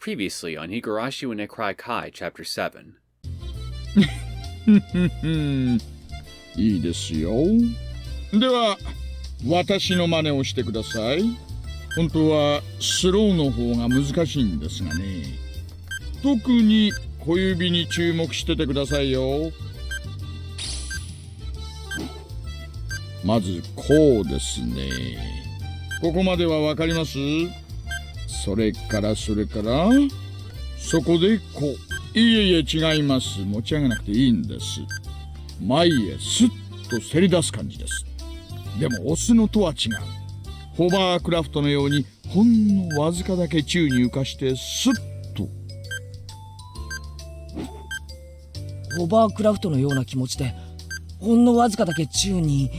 Previously on Higurashi when they cry Kai, Ch.7. いいですよ。では、私の真似をしてください。本当はスローの方が難しいんですがね。特に小指に注目しててくださいよ。まずこうですね。ここまではわかります？それからそこでこう。いえ違います。持ち上げなくていいんです。前へスッとせり出す感じです。でも押すのとは違う。ホバークラフトのようにほんのわずかだけ宙に浮かしてスッと。ホバークラフトのような気持ちでほんのわずかだけ宙に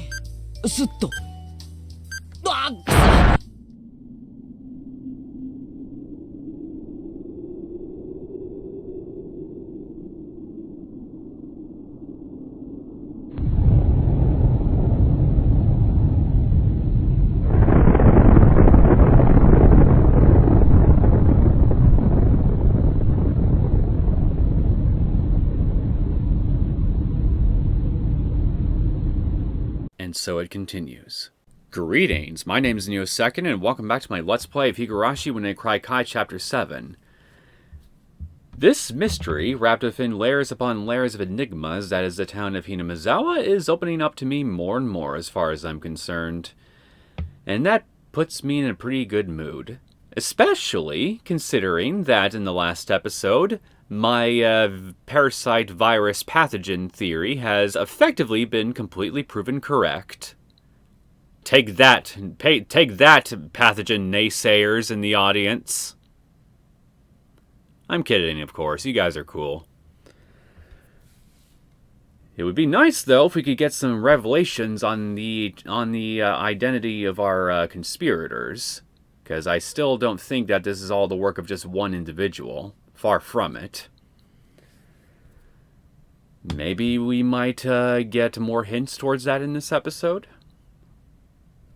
スッと。あっ、くそAnd so it continues. Greetings, my name is Neosekken, and welcome back to my Let's Play of Higurashi when they cry Kai Chapter 7. This mystery, wrapped within layers upon layers of enigmas that is the town of Hinamizawa, is opening up to me more and more as far as I'm concerned. And that puts me in a pretty good mood. Especially considering that in the last episode, my parasite virus pathogen theory has effectively been completely proven correct. Take that, pathogen naysayers in the audience. I'm kidding, of course. You guys are cool. It would be nice, though, if we could get some revelations on the identity of our conspirators, because I still don't think that this is all the work of just one individual. Far from it. Maybe we might get more hints towards that in this episode?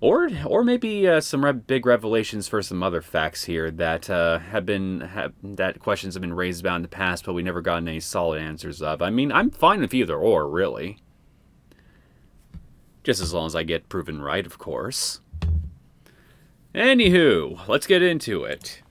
Or maybe some big revelations for some other facts here that that questions have been raised about in the past, but we never gotten any solid answers of. I mean, I'm fine with either or, really. Just as long as I get proven right, of course. Anywho, let's get into it.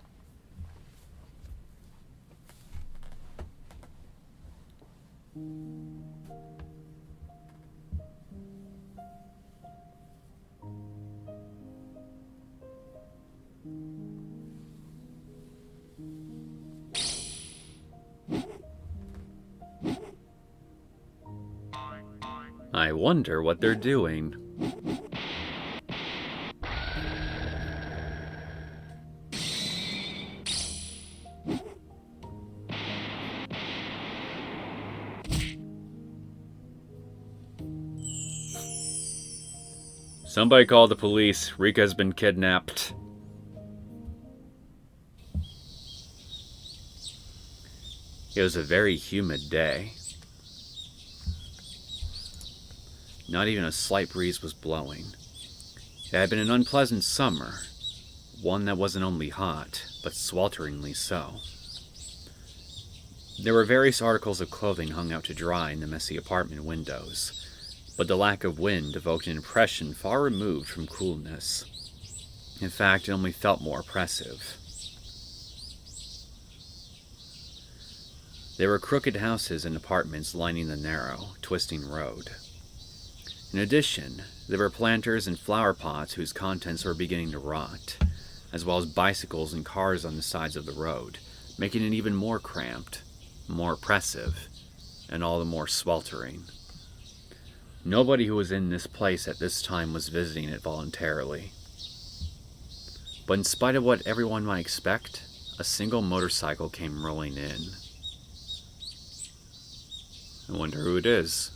I wonder what they're doing. Somebody call the police. Rika's been kidnapped. It was a very humid day. Not even a slight breeze was blowing. It had been an unpleasant summer, one that wasn't only hot, but swelteringly so. There were various articles of clothing hung out to dry in the messy apartment windows, but the lack of wind evoked an impression far removed from coolness. In fact, it only felt more oppressive. There were crooked houses and apartments lining the narrow, twisting road. In addition, there were planters and flower pots whose contents were beginning to rot, as well as bicycles and cars on the sides of the road, making it even more cramped, more oppressive, and all the more sweltering. Nobody who was in this place at this time was visiting it voluntarily. But in spite of what everyone might expect, a single motorcycle came rolling in. I wonder who it is.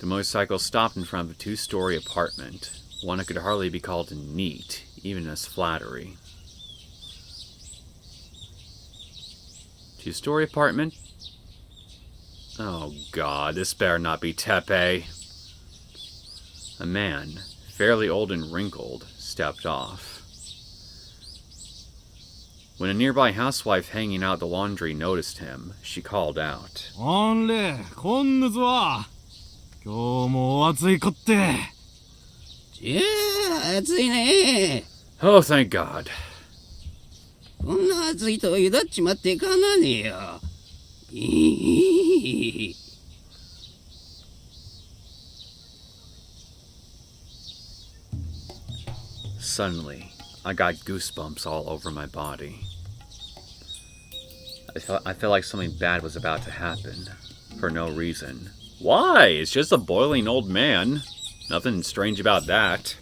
The motorcycle stopped in front of a two-story apartment, one that could hardly be called neat, even as flattery. Two-story apartment? Oh god, this better not be Tepe. A man, fairly old and wrinkled, stepped off. When a nearby housewife hanging out the laundry noticed him, she called out. あんれ、こんぬぞわ。今日もお暑いこって。じゃあ、暑いね。Oh, thank God. こんな暑いとゆだっちまってかなねえよ。いい。Suddenly, I got goosebumps all over my body. I felt like something bad was about to happen, for no reason. Why? It's just a boiling old man. Nothing strange about that.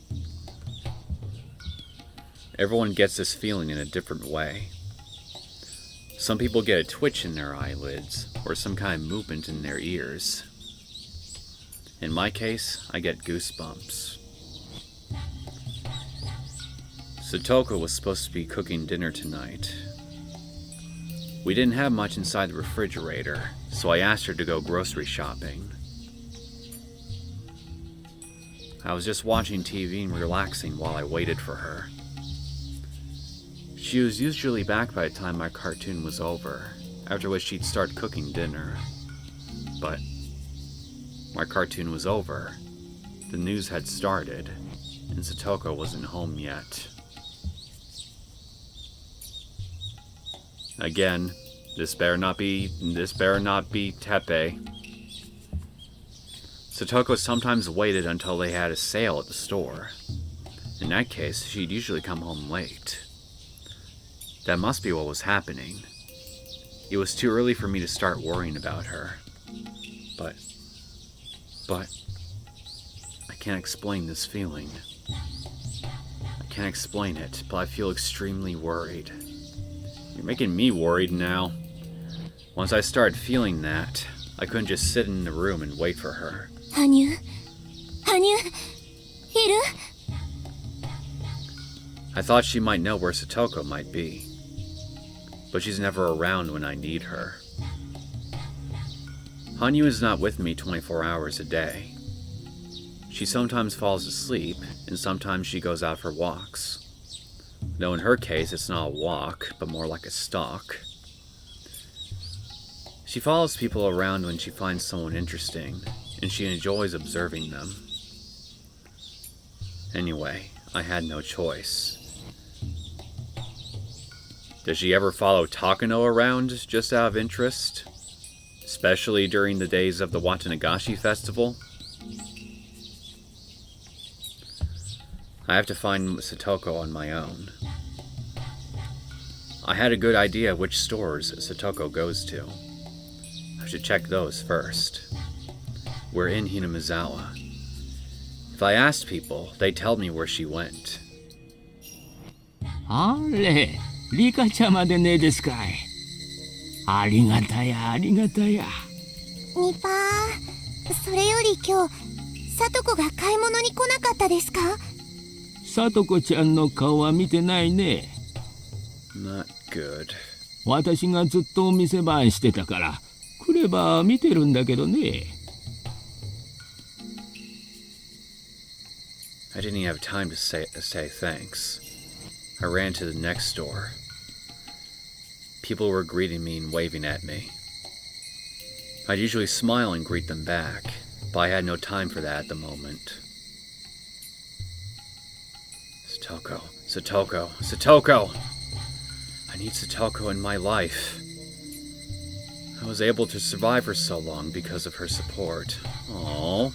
Everyone gets this feeling in a different way. Some people get a twitch in their eyelids, or some kind of movement in their ears. In my case, I get goosebumps. Satoko was supposed to be cooking dinner tonight. We didn't have much inside the refrigerator, so I asked her to go grocery shopping. I was just watching TV and relaxing while I waited for her. She was usually back by the time my cartoon was over, after which she'd start cooking dinner. But my cartoon was over, the news had started, and Satoko wasn't home yet. Again, this better not be Tepe. Satoko sometimes waited until they had a sale at the store. In that case, she'd usually come home late. That must be what was happening. It was too early for me to start worrying about her. But, I can't explain this feeling. I can't explain it, but I feel extremely worried. You're making me worried now. Once I started feeling that, I couldn't just sit in the room and wait for her. Hanyu? Iru? I thought she might know where Satoko might be, but she's never around when I need her. Hanyu is not with me 24 hours a day. She sometimes falls asleep, and sometimes she goes out for walks. Though in her case, it's not a walk, but more like a stalk. She follows people around when she finds someone interesting, and she enjoys observing them. Anyway, I had no choice. Does she ever follow Takano around just out of interest? Especially during the days of the Watanagashi festival? I have to find Satoko on my own. I had a good idea which stores Satoko goes to. I should check those first. We're in Hinamizawa. If I asked people, they'd tell me where she went. あれ、リカちゃまでねですかい。ありがたや、ありがたや。ニパー、それより今日、サトコが買い物に来なかったですか？さとこちゃんの顔は見てないね。Not good. 私がずっとお店番してたから、来れば見てるんだけどね。I didn't even have time to say thanks. I ran to the next store. People were greeting me and waving at me. I'd usually smile and greet them back, but I had no time for that at the moment. Satoko! I need Satoko in my life. I was able to survive for so long because of her support. Aww.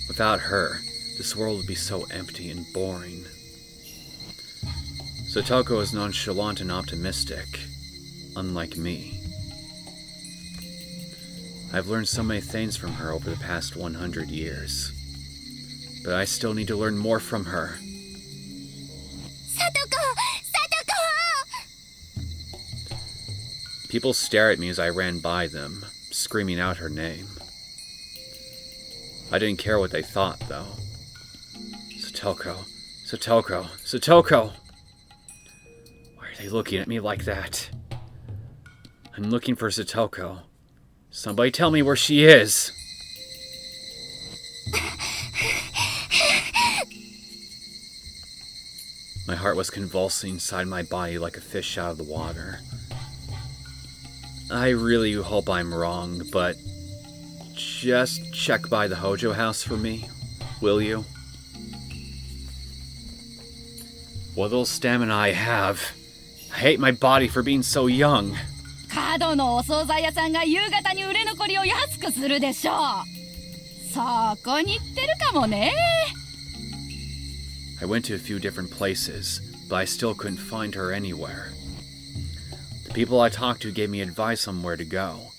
Without her, this world would be so empty and boring. Satoko is nonchalant and optimistic, unlike me. I've learned so many things from her over the past 100 years. But I still need to learn more from her. People stare at me as I ran by them, screaming out her name. I didn't care what they thought, though. Satoko! Why are they looking at me like that? I'm looking for Satoko. Somebody tell me where she is! My heart was convulsing inside my body like a fish out of the water. I really hope I'm wrong, but just check by the Hojo house for me, will you? What little stamina I have. I hate my body for being so young. 角のお惣菜屋さんが夕方に売れ残りを安くするでしょう。そこに行ってるかもね。I went to a few different places, but I still couldn't find her anywhere. The people I talked to gave me advice on where to go,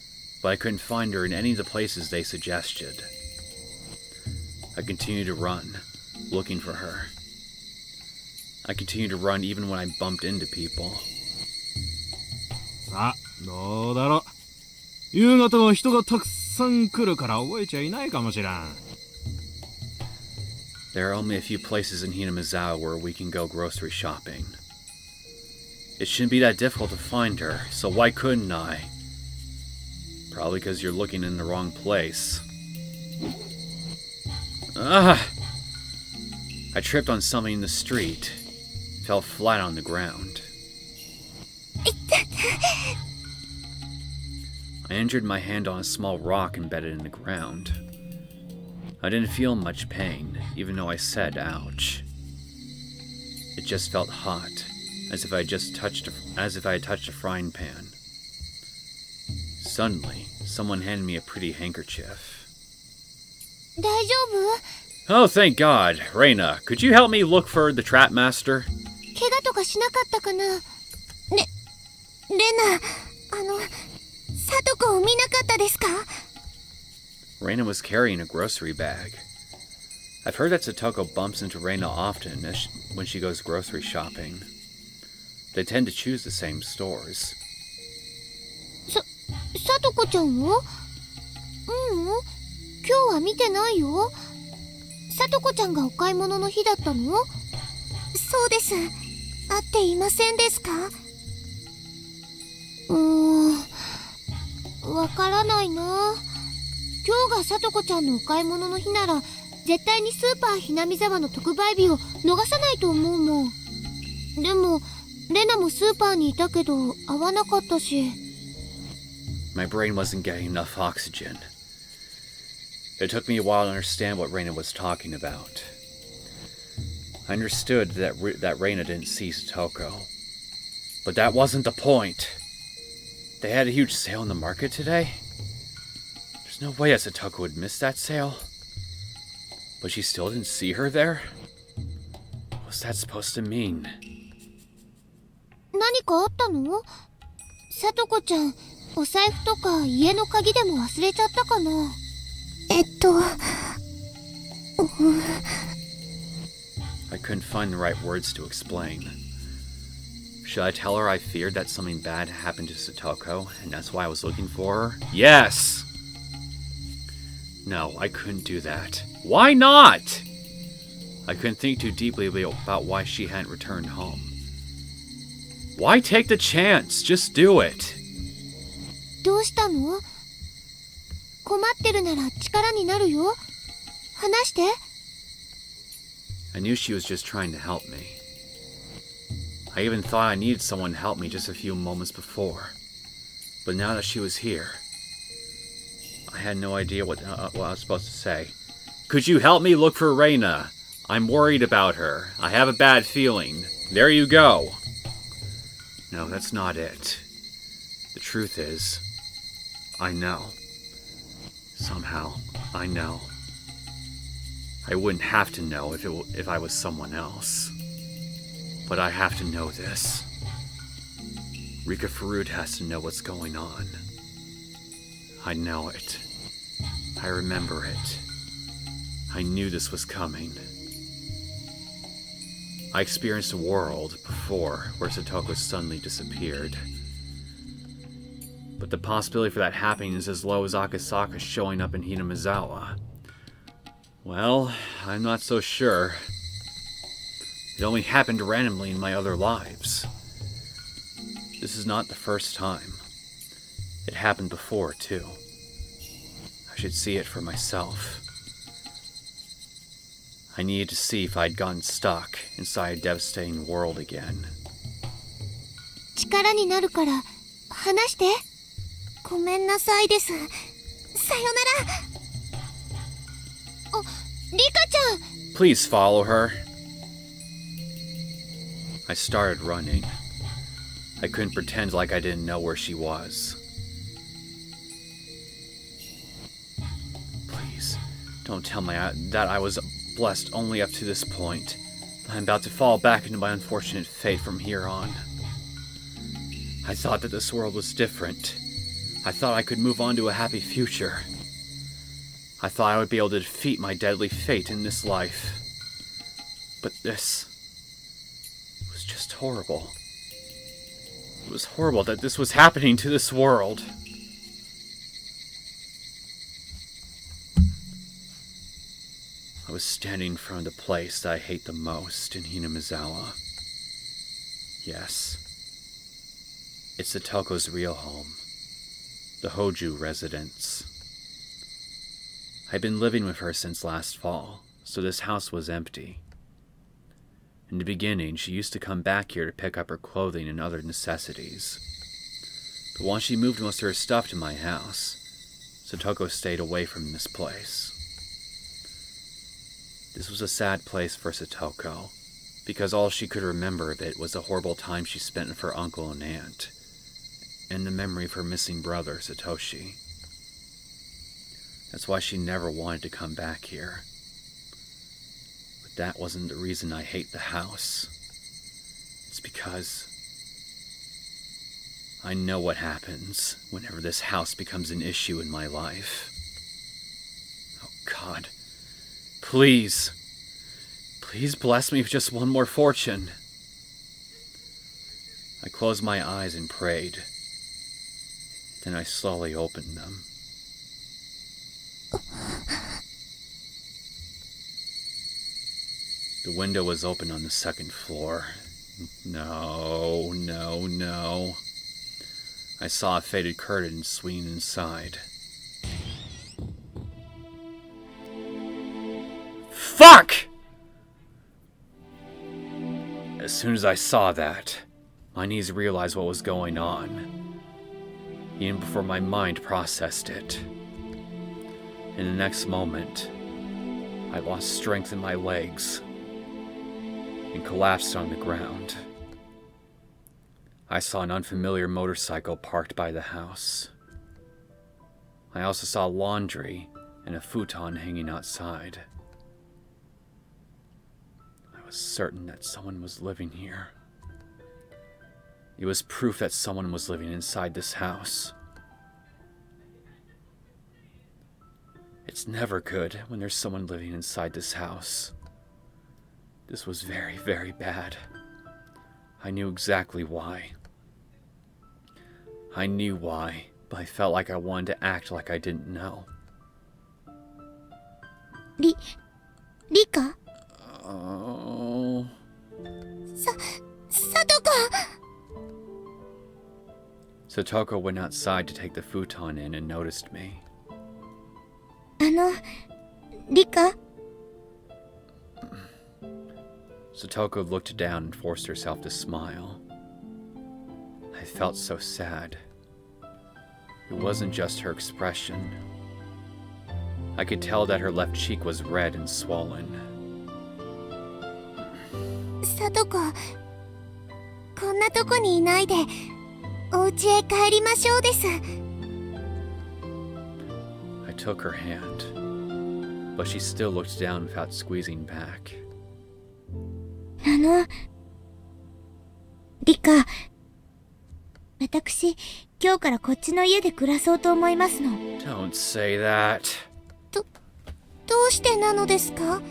but I couldn't find her in any of the places they suggested. I continued to run, looking for her. I continued to run even when I bumped into people. さあ、どうだろう。夕方は人がたくさん来るから覚えちゃいないかもしらん。There are only a few places in Hinamizawa where we can go grocery shopping. It shouldn't be that difficult to find her, so why couldn't I? Probably because you're looking in the wrong place. Ah! I tripped on something in the street. Fell flat on the ground. I injured my hand on a small rock embedded in the ground. I didn't feel much pain, even though I said ouch. It just felt hot, as if I had touched a frying pan. Suddenly, someone handed me a pretty handkerchief. 大丈夫？ Oh, thank God. Reina, could you help me look for the trap master? 怪我とかしなかったかな？レナ、サトコを見なかったですか？ Reina was carrying a grocery bag. I've heard that Satoko bumps into Reina often when she goes grocery shopping. They tend to choose the same stores. サトコちゃんを？今日は見てないよ。サトコちゃんがお買い物の日だったの？そうです。会っていませんですか？わからないな。今日がサトコちゃんのお買い物の日なら、絶対にスーパーひなみざわの特売日を逃さないと思うもん。でも、レナもスーパーにいたけど、会わなかったし。My brain wasn't getting enough oxygen. It took me a while to understand what Reina was talking about. I understood that Reina didn't see Satoko. But that wasn't the point. They had a huge sale in the market today? There's no way that Satoko would miss that sale. But she still didn't see her there? What's that supposed to mean? 何かあったの？サトコちゃん、お財布とか家の鍵でも忘れちゃったかな？I couldn't find the right words to explain. Should I tell her I feared that something bad happened to Satoko, and that's why I was looking for her? Yes! No, I couldn't do that. Why not? I couldn't think too deeply about why she hadn't returned home. Why take the chance? Just do it. どうしたの？困ってるなら力になるよ。話して。I knew she was just trying to help me. I even thought I needed someone to help me just a few moments before. But now that she was here, I had no idea what I was supposed to say. Could you help me look for Reina? I'm worried about her. I have a bad feeling. There you go. No, that's not it. The truth is, I know. Somehow, I know. I wouldn't have to know if I was someone else. But I have to know this. Rika Farud has to know what's going on. I know it. I remember it. I knew this was coming. I experienced a world before where Satoko suddenly disappeared. But the possibility for that happening is as low as Akasaka showing up in Hinamizawa. Well, I'm not so sure. It only happened randomly in my other lives. This is not the first time. It happened before, too. I should see it for myself. I needed to see if I'd gotten stuck inside a devastating world again. 力になるから話して。ごめんなさいです。さよなら。あ、リカちゃん。 Please follow her. I started running. I couldn't pretend like I didn't know where she was. Please, don't tell me that I was blessed only up to this point. I'm about to fall back into my unfortunate fate from here on. I thought that this world was different. I thought I could move on to a happy future. I thought I would be able to defeat my deadly fate in this life. But this was just horrible. It was horrible that this was happening to this world. I was standing in front of the place that I hate the most in Hinamizawa. Yes. It's Satoko's real home. The Hoju residence. I'd been living with her since last fall, so this house was empty. In the beginning, she used to come back here to pick up her clothing and other necessities. But once she moved most of her stuff to my house, Satoko stayed away from this place. This was a sad place for Satoko, because all she could remember of it was the horrible time she spent with her uncle and aunt, and the memory of her missing brother, Satoshi. That's why she never wanted to come back here. But that wasn't the reason I hate the house. It's because I know what happens whenever this house becomes an issue in my life. Oh God. Please. Please bless me with just one more fortune. I closed my eyes and prayed. Then I slowly opened them. The window was open on the second floor. No, no, no. I saw a faded curtain swing inside. Fuck! As soon as I saw that, my knees realized what was going on, even before my mind processed it. In the next moment, I lost strength in my legs and collapsed on the ground. I saw an unfamiliar motorcycle parked by the house. I also saw laundry and a futon hanging outside. I was certain that someone was living here. It was proof that someone was living inside this house. It's never good when there's someone living inside this house. This was very, very bad. I knew exactly why. I knew why, but I felt like I wanted to act like I didn't know. Rika? Oh... Satoko! Satoko went outside to take the futon in and noticed me. Rika? Satoko looked down and forced herself to smile. I felt so sad. It wasn't just her expression. I could tell that her left cheek was red and swollen. Satoko, こんなとこにいないで、お家へ帰りましょうです。I took her hand, but she still looked down without squeezing back. リカ、私、今日からこっちの家で暮らそうと思いますの。Don't say that. どうしてなのですか？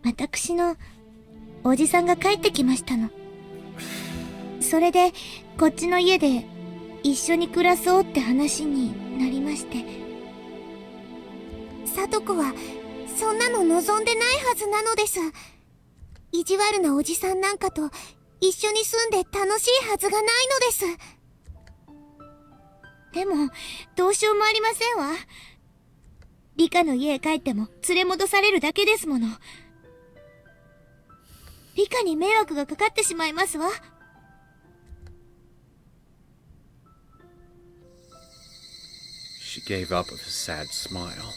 私のおじさんが帰ってきましたの。それでこっちの家で一緒に暮らそうって話になりまして。聡子はそんなの望んでないはずなのです。意地悪なおじさんなんかと一緒に住んで楽しいはずがないのです。でもどうしようもありませんわ。リカの家へ帰っても連れ戻されるだけですもの。リカに迷惑がかかってしまいますわ。She gave up with a sad smile.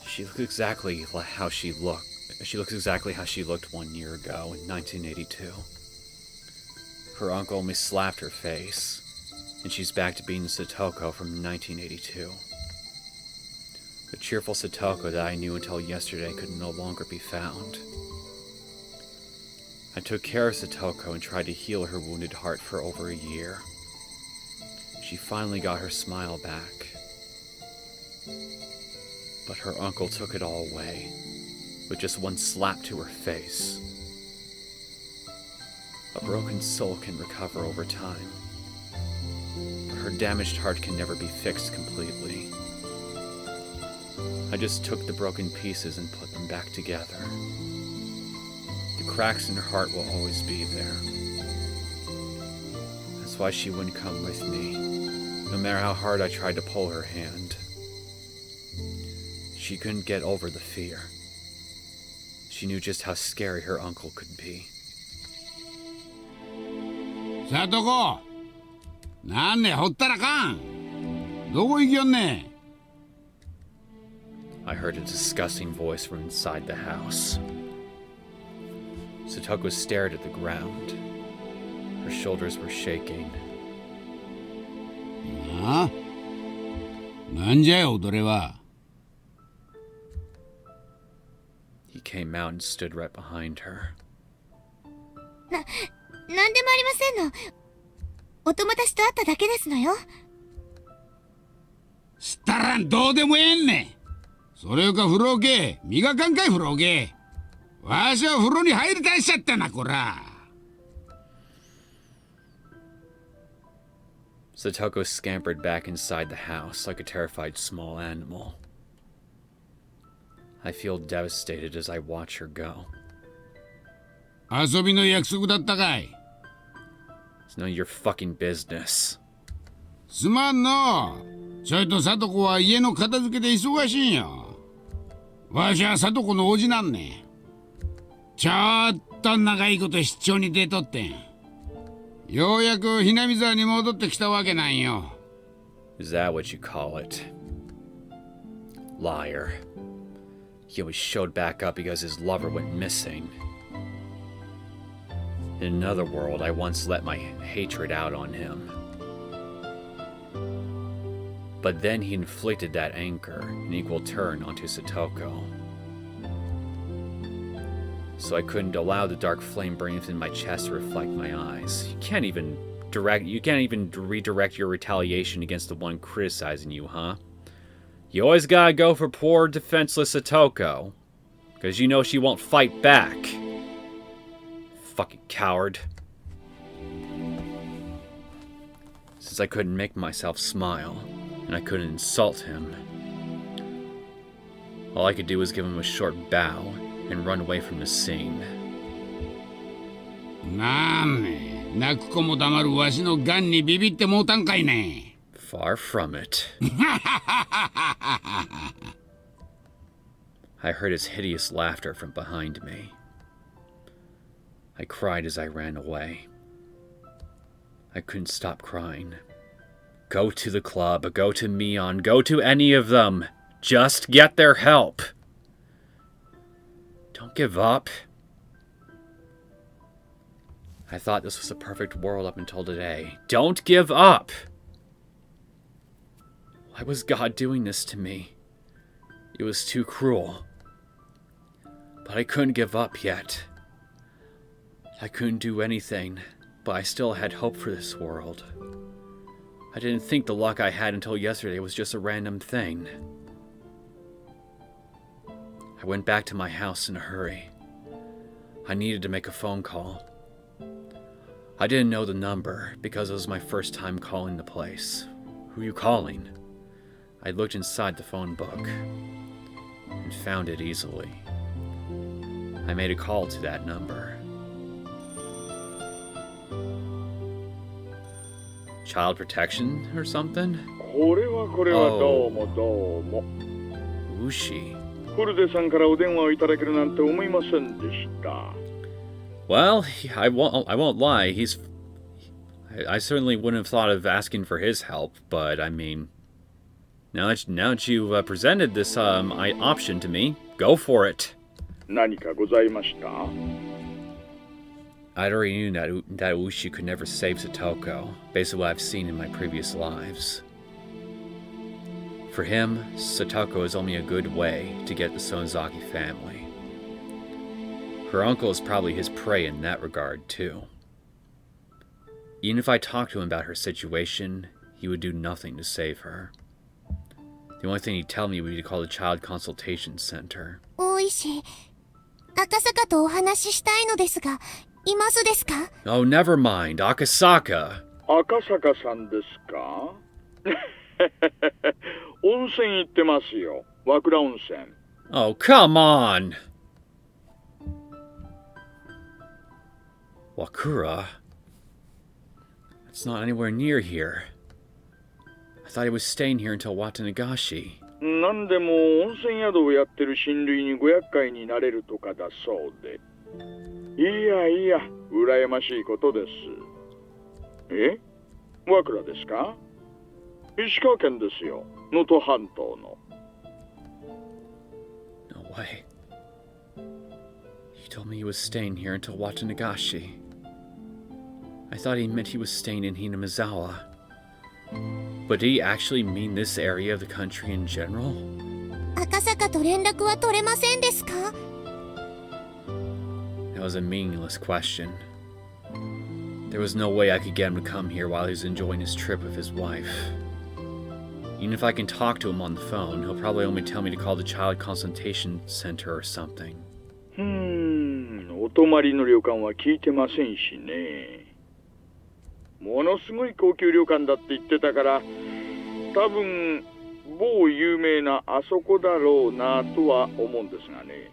She looks exactly how she looked. She looks exactly how she looked 1 year ago in 1982. Her uncle only slapped her face, and she's back to being the Satoko from 1982. The cheerful Satoko that I knew until yesterday could no longer be found. I took care of Satoko and tried to heal her wounded heart for over a year. She finally got her smile back. But her uncle took it all away, with just one slap to her face. A broken soul can recover over time, but her damaged heart can never be fixed completely. I just took the broken pieces and put them back together. The cracks in her heart will always be there. That's why she wouldn't come with me, no matter how hard I tried to pull her hand. She couldn't get over the fear. She knew just how scary her uncle could be. さとこ、なんでほったらかん。どこ行きよんね。I heard a disgusting voice from inside the house. Satoko stared at the ground. Her shoulders were shaking. ああ、なんじゃよ、踊れは。He came out and stood right behind her. なんでもありませんの。お友達と会っただけですのよ。したらんどうでもええんねん。それよか風呂け、磨かんかい風呂け。わしは風呂に入りたいしちゃったな、こら。Satoko scampered back inside the house like a terrified small animal. I feel devastated as I watch her go. 遊びの約束だったかい。It's none of your fucking business. すまんの。ちょいとさとこは家の片付けで忙しいんよ。わしはさとこのおじなんねん。ちょっと長いこと出張に出とってん。ようやくひなみ沢に戻ってきたわけなんよ。Is that what you call it? Liar. He always showed back up because his lover went missing. In another world, I once let my hatred out on him. But then he inflicted that anger in equal turn onto Satoko. So I couldn't allow the dark flame burning within my chest to reflect my eyes. You can't even redirect your retaliation against the one criticizing you, huh? You always gotta go for poor, defenseless Satoko. Because you know she won't fight back. Fucking coward. Since I couldn't make myself smile, and I couldn't insult him, all I could do was give him a short bow and run away from the scene. なんね、泣く子も黙るわしのガンにビビってもうたんかいね。Far from it. I heard his hideous laughter from behind me. I cried as I ran away. I couldn't stop crying. Go to the club, go to Mion, go to any of them. Just get their help. Don't give up. I thought this was a perfect world up until today. Don't give up. Why was God doing this to me? It was too cruel. But I couldn't give up yet. I couldn't do anything, but I still had hope for this world. I didn't think the luck I had until yesterday was just a random thing. I went back to my house in a hurry. I needed to make a phone call. I didn't know the number because it was my first time calling the place. Who are you calling? I looked inside the phone book and found it easily. I made a call to that number. Child protection or something? Oh, Ushi. コルデさんからお電話をいただけるなんて思いませんでした。Well, I won't lie. I certainly wouldn't have thought of asking for his help, but I mean, now that you've presented this option to me, go for it. 何かございました？ I already knew that Ushi could never save Satoko, based on what I've seen in my previous lives. For him, Satoko is only a good way to get the Sonozaki family. Her uncle is probably his prey in that regard, too. Even if I talked to him about her situation, he would do nothing to save her. The only thing he'd tell me would be to call the Child Consultation Center. 大石、赤坂とお話ししたいのですが、いますですか？ Oh, never mind, Akasaka. 赤坂さんですか？温泉行ってますよ。和倉温泉。Oh, come on! Wakura? It's not anywhere near here. I thought he was staying here until Watanagashi. なんでも温泉宿をやってる親類にご厄介になれるとかだそうで。いやいや、羨ましいことです。え？和倉ですか？石川県ですよ。能登半島の。No way. He told me he was staying here until Watanagashi. I thought he meant he was staying in Hinamizawa. But did he actually mean this area of the country in general? 赤坂と連絡は取れませんですか？ That was a meaningless question. There was no way I could get him to come here while he was enjoying his trip with his wife. Even if I can talk to him on the phone, he'll probably only tell me to call the Child Consultation Center or something. お泊まりの旅館は聞いてませんしね。ものすごい高級旅館だって言ってたから、多分某有名なあそこだろうなとは思うんですがね。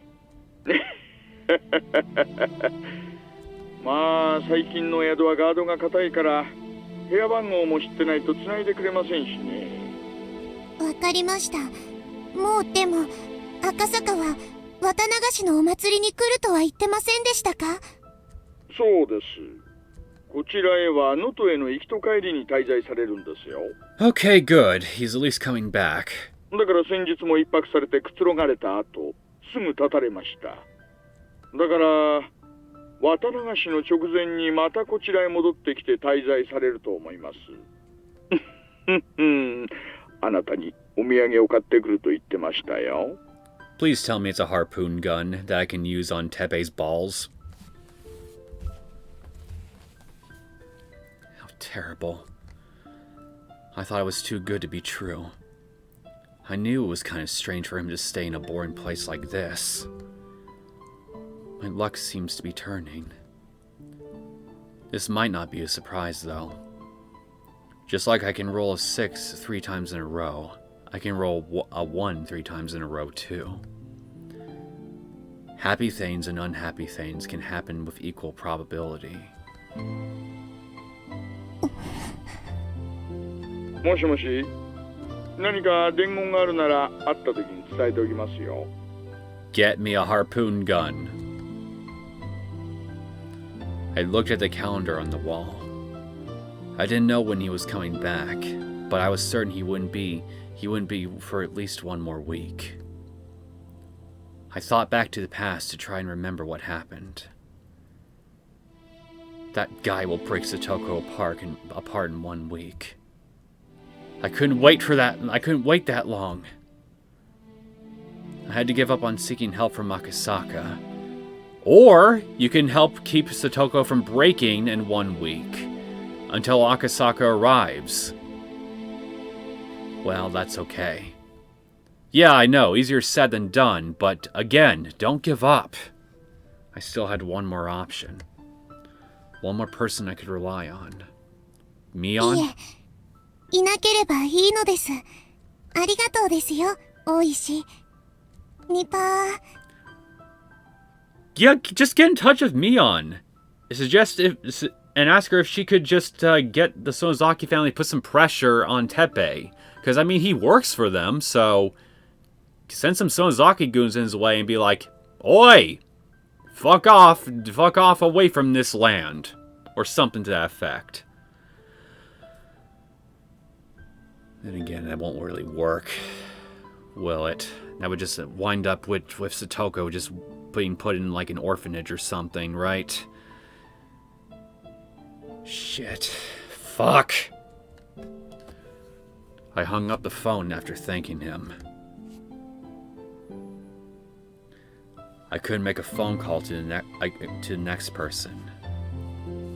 まあ最近の宿はガードが固いから部屋番号も知ってないと繋いでくれませんしね。わかりました。もうでも赤坂は綿流しのお祭りに来るとは言ってませんでしたか？そうです。こちらへは能登への行きと帰りに滞在されるんですよ。Okay, good. He's at least coming back. だから先日も一泊されてくつろがれた後、すぐ立たれました。だから綿流しの直前にまたこちらへ戻ってきて滞在されると思います。あなたにお土産を買ってくると言ってましたよ。Please tell me it's a harpoon gun that I can use on Tepe's balls. How terrible. I thought it was too good to be true. I knew it was kind of strange for him to stay in a boring place like this. My luck seems to be turning. This might not be a surprise, though. Just like I can roll a 6 3 times in a row, I can roll a 1 3 times in a row, too. Happy things and unhappy things can happen with equal probability. もしもし、何か伝言があるなら会った時に伝えておきますよ。Get me a harpoon gun. I looked at the calendar on the wall. I didn't know when he was coming back, but I was certain he wouldn't be for at least one more week. I thought back to the past to try and remember what happened. That guy will break Satoko apart in 1 week. I couldn't wait that long. I had to give up on seeking help from Akasaka. Or you can help keep Satoko from breaking in 1 week, until Akasaka arrives. Well, that's okay. Yeah, I know, easier said than done, but again, don't give up. I still had one more option. One more person I could rely on. Mion? いえ、いなければいいのです。ありがとうですよ、大石。ニパー。Yeah, just get in touch with Mion. And ask her if she could just get the Sonozaki family to put some pressure on Tepe. Because, I mean, he works for them, so send some Sonozaki goons in his way and be like, "Oi! Fuck off away from this land." Or something to that effect. Then again, that won't really work, will it? That would just wind up with Satoko just being put in like an orphanage or something, right? Shit. Fuck. I hung up the phone after thanking him. I couldn't make a phone call to the next person.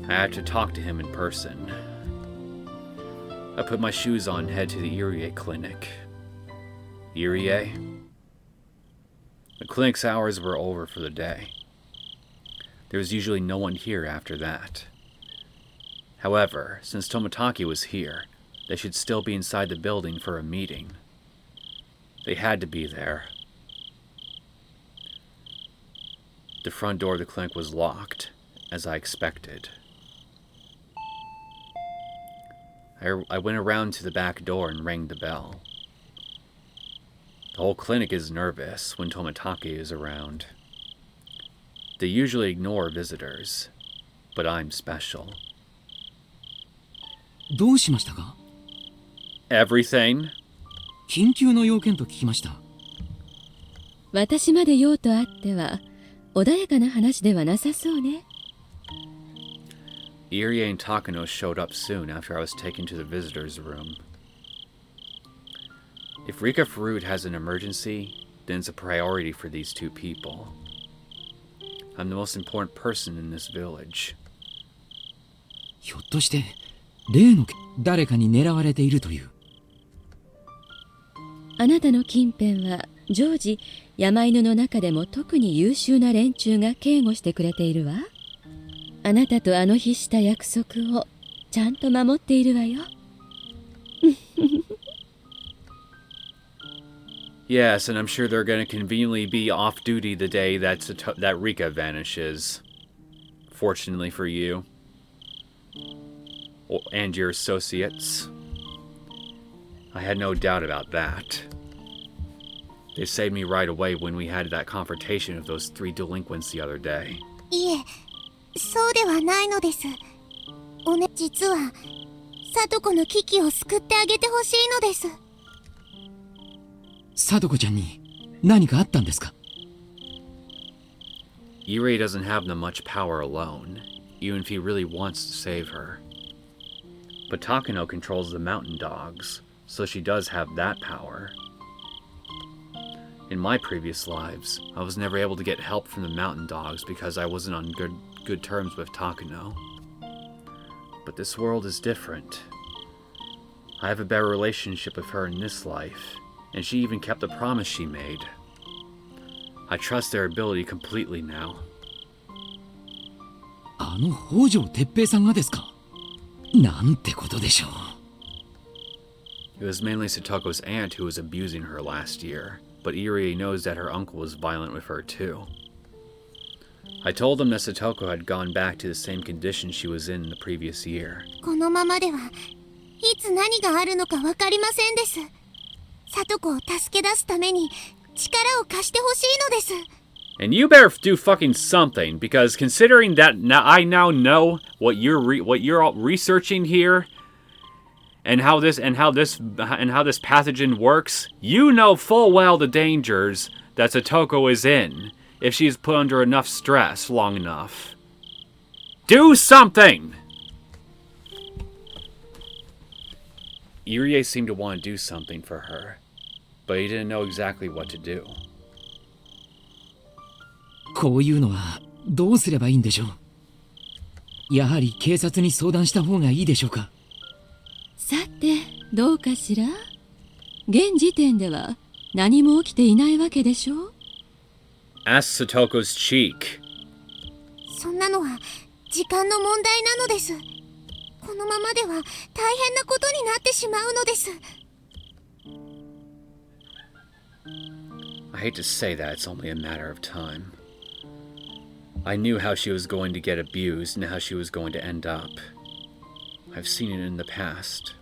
I had to talk to him in person. I put my shoes on and head to the Irie clinic. Irie? The clinic's hours were over for the day. There was usually no one here after that. However, since Tomitaki was here, they should still be inside the building for a meeting. They had to be there. The front door of the clinic was locked, as I expected. I went around to the back door and rang the bell. The whole clinic is nervous when Tomitaki is around. They usually ignore visitors, but I'm special. どうしましたか? Everything? 緊急の要件と聞きました。私まで用とあっては穏やかな話ではなさそうね。Irie and Takano showed up soon after I was taken to the visitor's room. If Rika Fruit has an emergency, then it's a priority for these two people. I'm the most important person in this village. ひょっとして例の誰かに狙われているという。あなたの近辺は常時山犬の中でも特に優秀な連中が警護してくれているわ。あなたとあの日した約束をちゃんと守っているわよ。Yes, and I'm sure they're going to conveniently be off duty the day that Rika vanishes. Fortunately for you. And your associates. I had no doubt about that. They saved me right away when we had that confrontation of those 3 delinquents the other day. いえ、そうではないのです。実は、聡子の危機を救ってあげてほしいのです。聡子ちゃんに何かあったんですか? Irie doesn't have that much power alone, even if he really wants to save her. But Takano controls the mountain dogs, so she does have that power. In my previous lives, I was never able to get help from the mountain dogs because I wasn't on good terms with Takano. But this world is different. I have a better relationship with her in this life, and she even kept the promise she made. I trust their ability completely now. あの北条哲平さんがですか? なんてことでしょう。 It was mainly Satoko's aunt who was abusing her last year, but Irie knows that her uncle was violent with her too. I told them that Satoko had gone back to the same condition she was in the previous year. このままではいつ何があるのかわかりませんです。聡子を助け出すために力を貸してほしいのです。 And you better do fucking something, because considering that I now know what you're researching here, and how this pathogen works, you know full well the dangers that Satoko is in if she's put under enough stress long enough. Do something! Irie seemed to want to do something for her, but he didn't know exactly what to do. こういうのはどうすればいいんでしょう。やはり警察に相談した方がいいでしょうか。さてどうかしら。現時点では何も起きていないわけでしょう。 Ask Satoko's cheek. そんなのは時間の問題なのです。このままでは大変なことになってしまうのです。 I hate to say that it's only a matter of time. I knew how she was going to get abused and how she was going to end up. I've seen it in the past.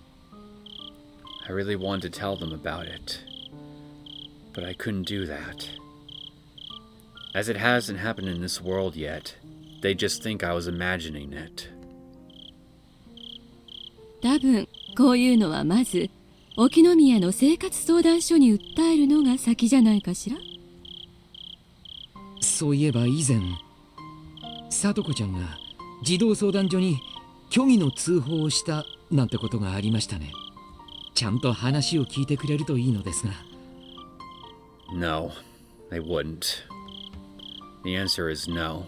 I really wanted to tell them about it. But I couldn't do that. As it hasn't happened in this world yet, they just think I was imagining it. 多分こういうのはまず沖宮の生活相談所に訴えるのが先じゃないかしら。そういえば以前さとこちゃんが児童相談所に虚偽の通報をしたなんてことがありましたね。ちゃんと話を聞いてくれるといいのですが。 No, they wouldn't. The answer is no.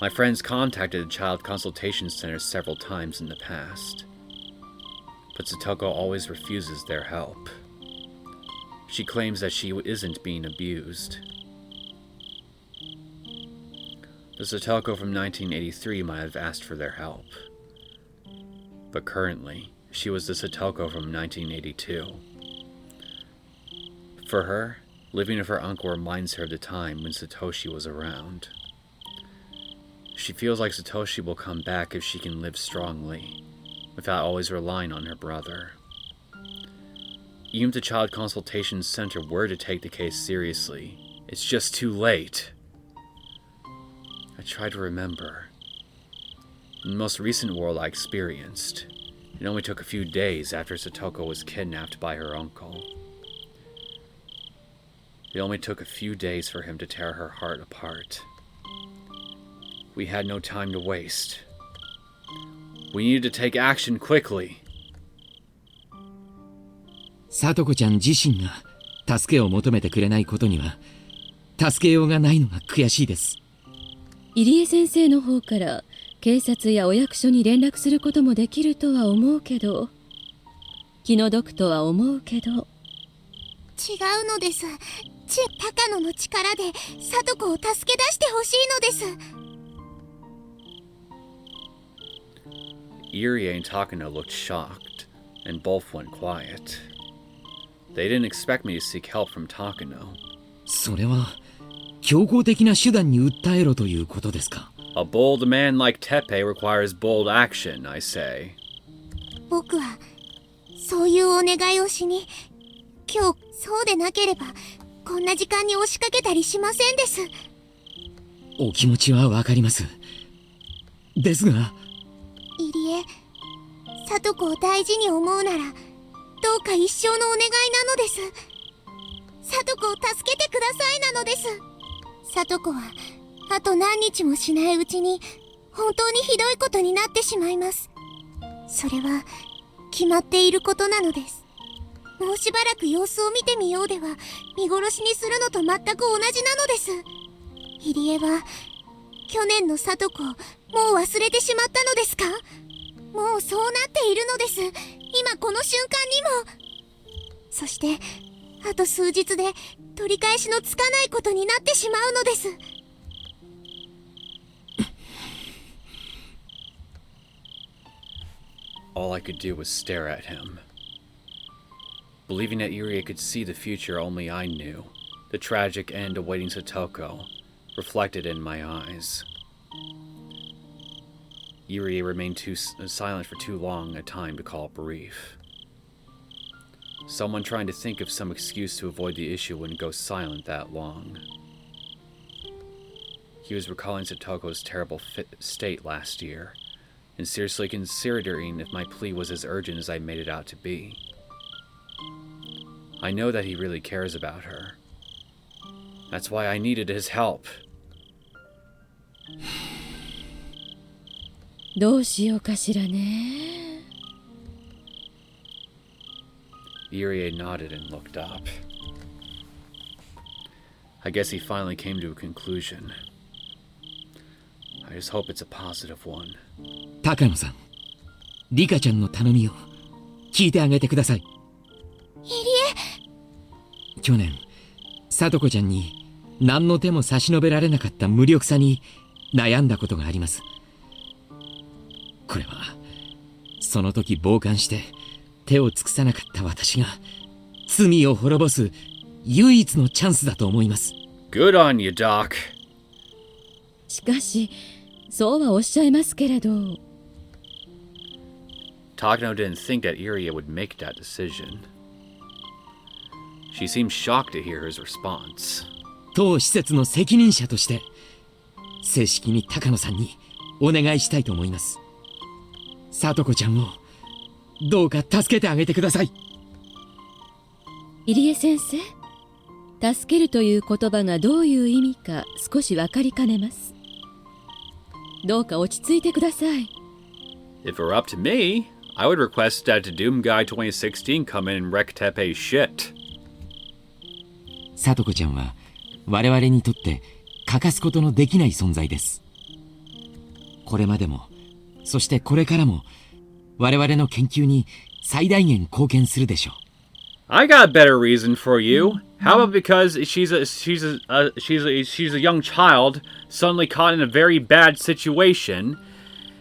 My friends contacted the Child Consultation Center several times in the past, but Satoko always refuses their help. She claims that she isn't being abused. The Satoko from 1983 might have asked for their help, but currently, she was the Satoko from 1982. For her, living with her uncle reminds her of the time when Satoshi was around. She feels like Satoshi will come back if she can live strongly, without always relying on her brother. Even if the Child Consultation Center were to take the case seriously, it's just too late. I try to remember. In the most recent world I experienced, it only took a few days after Satoko was kidnapped by her uncle. It only took a few days for him to tear her heart apart. We had no time to waste. We needed to take action quickly. さとこちゃん自身が助けを求めてくれないことには助けようがないのが悔しいです。入江先生の方から警察やお役所に連絡することもできるとは思うけど、気の毒とは思うけど。違うのです。高野の力でさとこを助け出してほしいのです。Irie and Takano looked shocked, and both went quiet. They didn't expect me to seek help from Takano. それは強硬的な手段に訴えろということですか。 A bold man like Teppei requires bold action, I say. 僕はそういうお願いをしに、今日そうでなければこんな時間に押しかけたりしませんです。お気持ちはわかります。ですが、入江、さとこを大事に思うなら、どうか一生のお願いなのです。さとこを助けてくださいなのです。さとこはあと何日もしないうちに本当にひどいことになってしまいます。それは決まっていることなのです。もうしばらく様子を見てみようでは見殺しにするのと全く同じなのです。入江は去年のさとこをもう忘れてしまったのですか？もうそうなっているのです。今この瞬間にも。そしてあと数日で取り返しのつかないことになってしまうのです。All I could do was stare at him. Believing that Irie could see the future only I knew, the tragic end awaiting Satoko, reflected in my eyes. Irie remained silent for too long a time to call brief. Someone trying to think of some excuse to avoid the issue wouldn't go silent that long. He was recalling Satoko's terrible state last year, and seriously considering if my plea was as urgent as I made it out to be. I know that he really cares about her. That's why I needed his help. どうしようかしらね。Irie nodded and looked up. I guess he finally came to a conclusion. I just hope it's a positive one. 高野さん、リカちゃんの頼みを聞いてあげてください。入江、去年、さとこちゃんに何の手も差し伸べられなかった無力さに悩んだことがあります。これはその時傍観して手を尽くさなかった私が罪を滅ぼす唯一のチャンスだと思います。 Good on you, Doc. しかしそうはおっしゃいますけれど。 Takano didn't think that Irie would make that decision. She seemed shocked to hear his response. 当施設の責任者として正式に高野さんにお願いしたいと思います。里子ちゃんをどうか助けてあげてください。入江先生、助けるという言葉がどういう意味か少し分かりかねます。どうか落ち着いてください。If it were up to me, I would request that Doom Guy 2016 come in and wreck Tepe's shit. 里子ちゃんは我々にとって欠かすことのできない存在です。これまでも、そしてこれからも我々の研究に最大限貢献するでしょう。I got a better reason for you. How about because she's a young child suddenly caught in a very bad situation,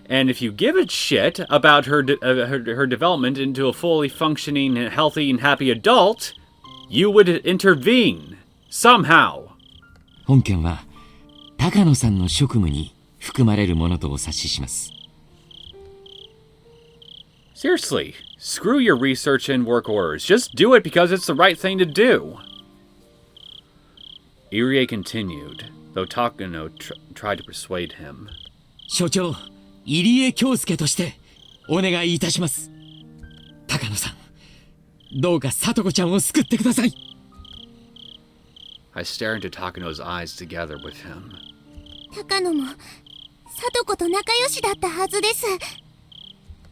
and if you give a shit about her development into a fully functioning, healthy, and happy adult, you would intervene somehow. 本件は高野さんの職務に含まれるものとお察しします。Seriously, screw your research and work orders. Just do it because it's the right thing to do. Irie continued, though Takano tried to persuade him. 所長、入江京介としてお願いいたします。高野さん、どうか里子ちゃんを救ってください。I stared into Takano's eyes together with him. 高野も里子と仲良しだったはずです。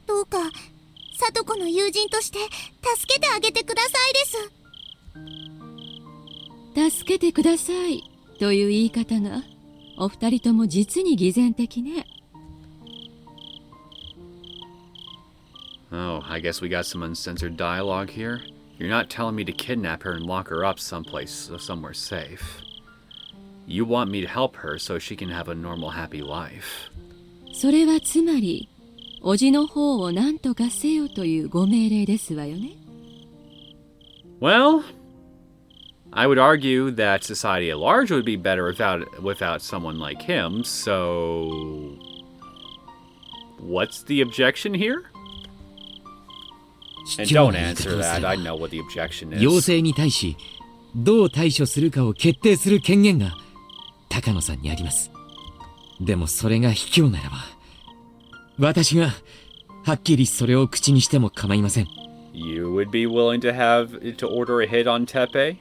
どうか里子の友人として助けてあげてくださいです。助けてくださいという言い方がお二人とも実に偽善的ね。Oh, I guess we got some uncensored dialogue here. You're not telling me to kidnap her and lock her up somewhere safe. You want me to help her so she can have a normal, happy life. それはつまり、叔父の方を何とかせよというご命令ですわよね。Well, I would argue that society at large would be better without someone like him, so... What's the objection here? And don't answer that, I know what the objection is. 要請に対しどう対処するかを決定する権限が高野さんにあります。でもそれが卑怯ならば、私がはっきりそれを口にしても構いません。You would be willing to order a hit on Tepe?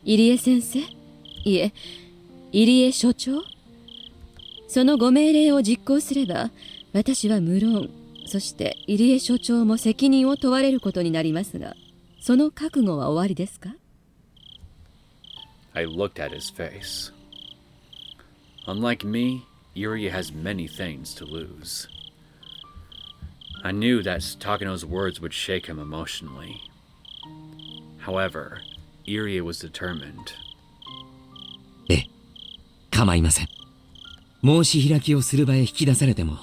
入江先生、いえ、入江所長。そのご命令を実行すれば、私は無論、そして入江所長も責任を問われることになりますが、その覚悟はおありですか？ I looked at his face. Unlike me, Irie has many things to lose. I knew that Takano's words would shake him emotionally. However, Irie was determined. ええ、構いません。申し開きをする場へ引き出されても、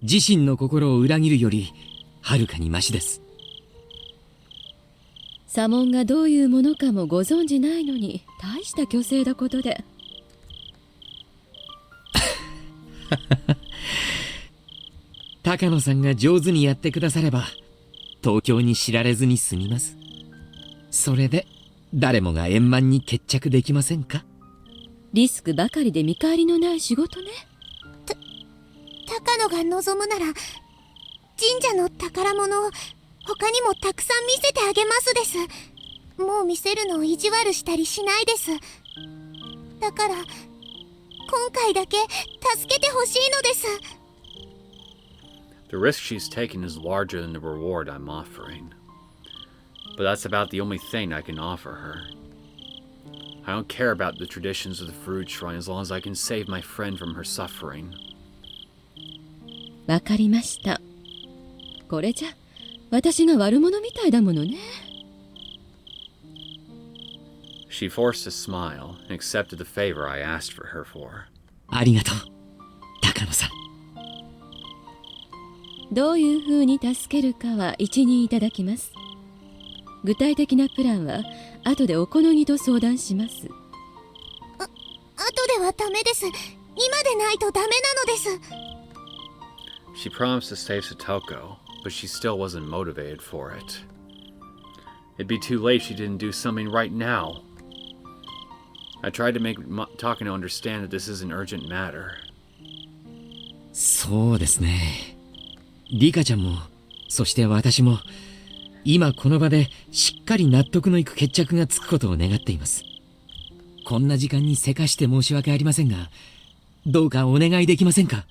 自身の心を裏切るよりはるかにマシです。左門がどういうものかもご存じないのに、大した虚勢だことで。高野さんが上手にやってくだされば、東京に知られずに済みます。それで誰もが円満に決着できませんか？リスクばかりで見返りのない仕事ね。高野が望むなら神社の宝物を他にもたくさん見せてあげますです。もう見せるのを意地悪したりしないです。だから今回だけ助けてほしいのです。The risk she's taking is larger than the reward I'm offering. But that's about the only thing I can offer her. I don't care about the traditions of the Fruit Shrine as long as I can save my friend from her suffering. わかりました。これじゃ私が悪者みたいだものね。She forced a smile and accepted the favor I asked for her for. ありがとう、高野さん。どういう風に助けるかは一任いただきます。具体的なプランは後でお好みと相談します。後ではダメです。今でないとダメなのです。She promised to save Satoko, but she still wasn't motivated for it. It'd be too late if she didn't do something right now. I tried to make Takano understand that this is an urgent matter. そうですね。リカちゃんも、そして私も、今この場でしっかり納得のいく決着がつくことを願っています。こんな時間にせかして申し訳ありませんが、どうかお願いできませんか？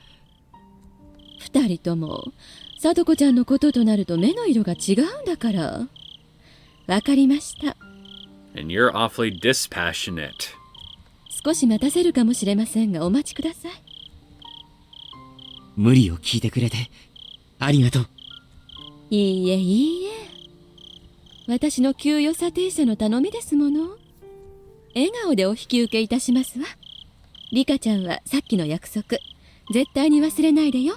二人とも、さとこちゃんのこととなると目の色が違うんだから。わかりました。And you're awfully dispassionate. 少し待たせるかもしれませんが、お待ちください。無理を聞いてくれて、ありがとう。いいえいいえ。私の給与査定者の頼みですもの。笑顔でお引き受けいたしますわ。リカちゃんはさっきの約束、絶対に忘れないでよ。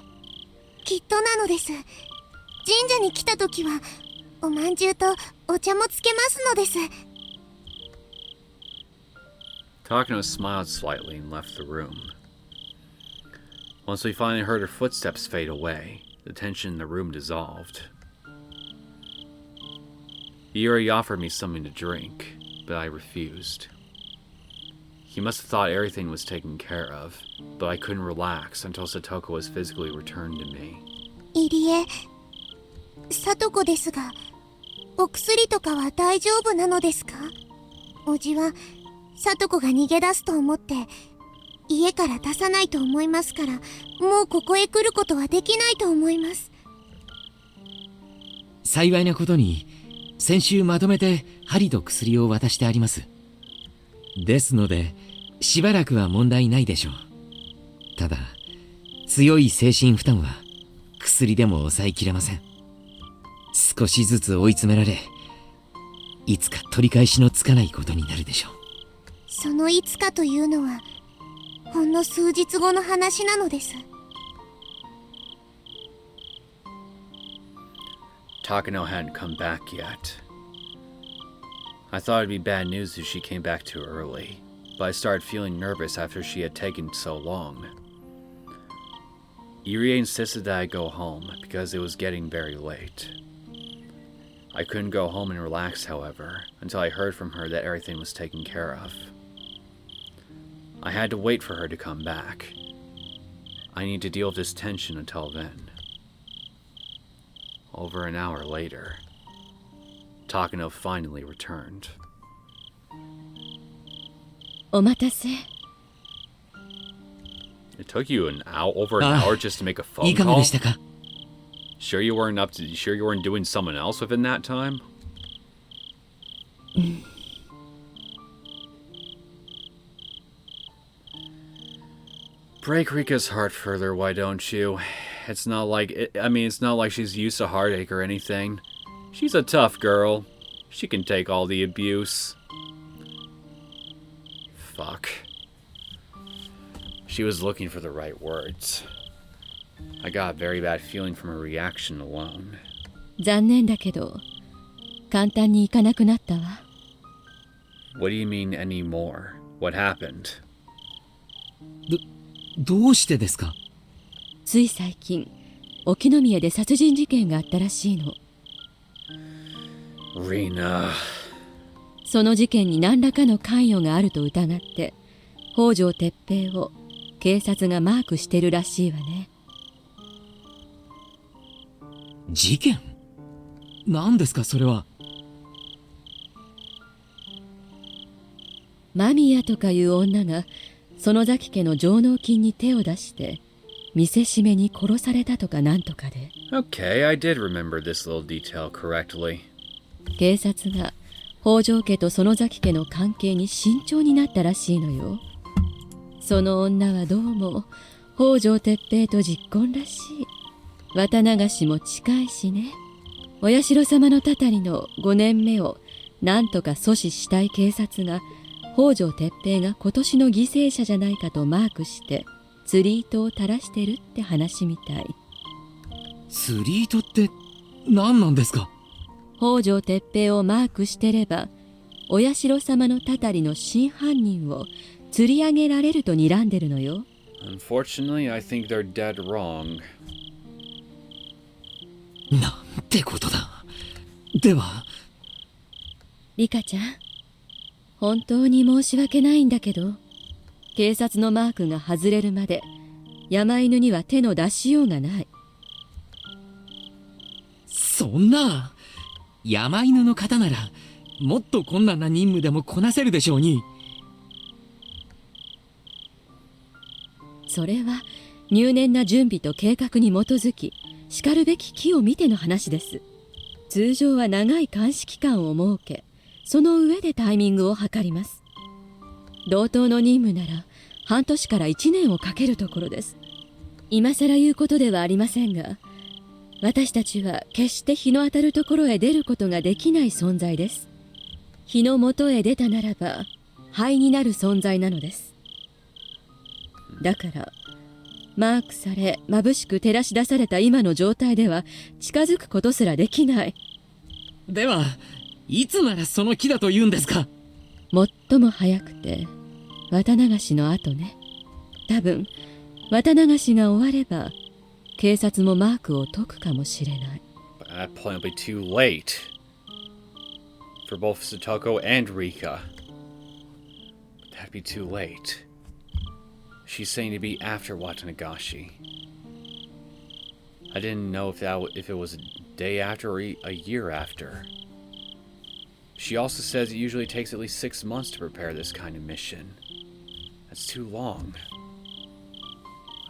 きっとなのです。神社に来た時はおまんじゅうとお茶もつけますのです。 Takano smiled slightly and left the room. Once we finally heard her footsteps fade away, the tension in the room dissolved. Yuri offered me something to drink, but I refused. He must have thought everything was taken care of, but I couldn't relax until Satoko was physically returned to me. いりえ、さとこですが、お薬とかは大丈夫なのですか？おじはさとこが逃げ出すと思って家から出さないと思いますから、もうここへ来ることはできないと思います。幸いなことに、先週まとめて針と薬を渡してあります。ですので、しばらくは問題ないでしょう。ただ、強い精神負担は薬でも抑えきれません。少しずつ追い詰められ、いつか取り返しのつかないことになるでしょう。そのいつかというのはほんの数日後の話なのです。 Takano hadn't come back yet. I thought it'd be bad news if she came back too early, but I started feeling nervous after she had taken so long. Irie insisted that I go home because it was getting very late. I couldn't go home and relax, however, until I heard from her that everything was taken care of. I had to wait for her to come back. I need to deal with this tension until then. Over an hour later, Takano finally returned. お待たせ。It took you over an hour just to make a phone いかが call? でしたか？ Sure you weren't doing someone else within that time? Break Rika's heart further, why don't you? It's not like she's used to heartache or anything. She's a tough girl. She can take all the abuse. Fuck. She was looking for the right words. I got a very bad feeling from her reaction alone. 残念だけど、簡単にいかなくなったわ。What do you mean anymore? What happened? どうしてですか？つい最近、沖宮で殺人事件があったらしいの。Rina. その事件に何らかの関与があると疑って、北条哲平を警察がマークしてるらしいわね。事件？何ですかそれは？間宮とかいう女が園崎家の上納金に手を出して見せしめに殺されたとかなんとかで。 Okay, I did remember this little detail correctly. 警察が北条家と園崎家の関係に慎重になったらしいのよ。その女はどうも北条哲平と実婚らしい。綿流しも近いしね。お社様のたたりの5年目をなんとか阻止したい警察が北条哲平が今年の犠牲者じゃないかとマークして釣り糸を垂らしてるって話みたい。釣り糸って何なんですか？北条哲平をマークしてればお社様のたたりの真犯人を釣り上げられると睨んでるのよ。 Unfortunately, I think they're dead wrong. なんてことだ。ではリカちゃん、本当に申し訳ないんだけど、警察のマークが外れるまで山犬には手の出しようがない。そんな、山犬の方ならもっと困難な任務でもこなせるでしょうに。それは入念な準備と計画に基づき、しかるべき機を見ての話です。通常は長い監視期間を設け、その上でタイミングを測ります。同等の任務なら半年から1年をかけるところです。今更言うことではありませんが、私たちは決して日の当たるところへ出ることができない存在です。日の元へ出たならば灰になる存在なのです。だからマークされ眩しく照らし出された今の状態では近づくことすらできない。では、いつならその木だと言うんですか？最も早くて綿流しの後ね。多分綿流しが終われば警察もマークを解くかもしれない。 But that point will be too late for both Satoko and Rika. That'd be too late. She's saying to be after Watanagashi. I didn't know if it was a day after or a year after. She also says it usually takes at least 6 months to prepare this kind of mission. That's too long.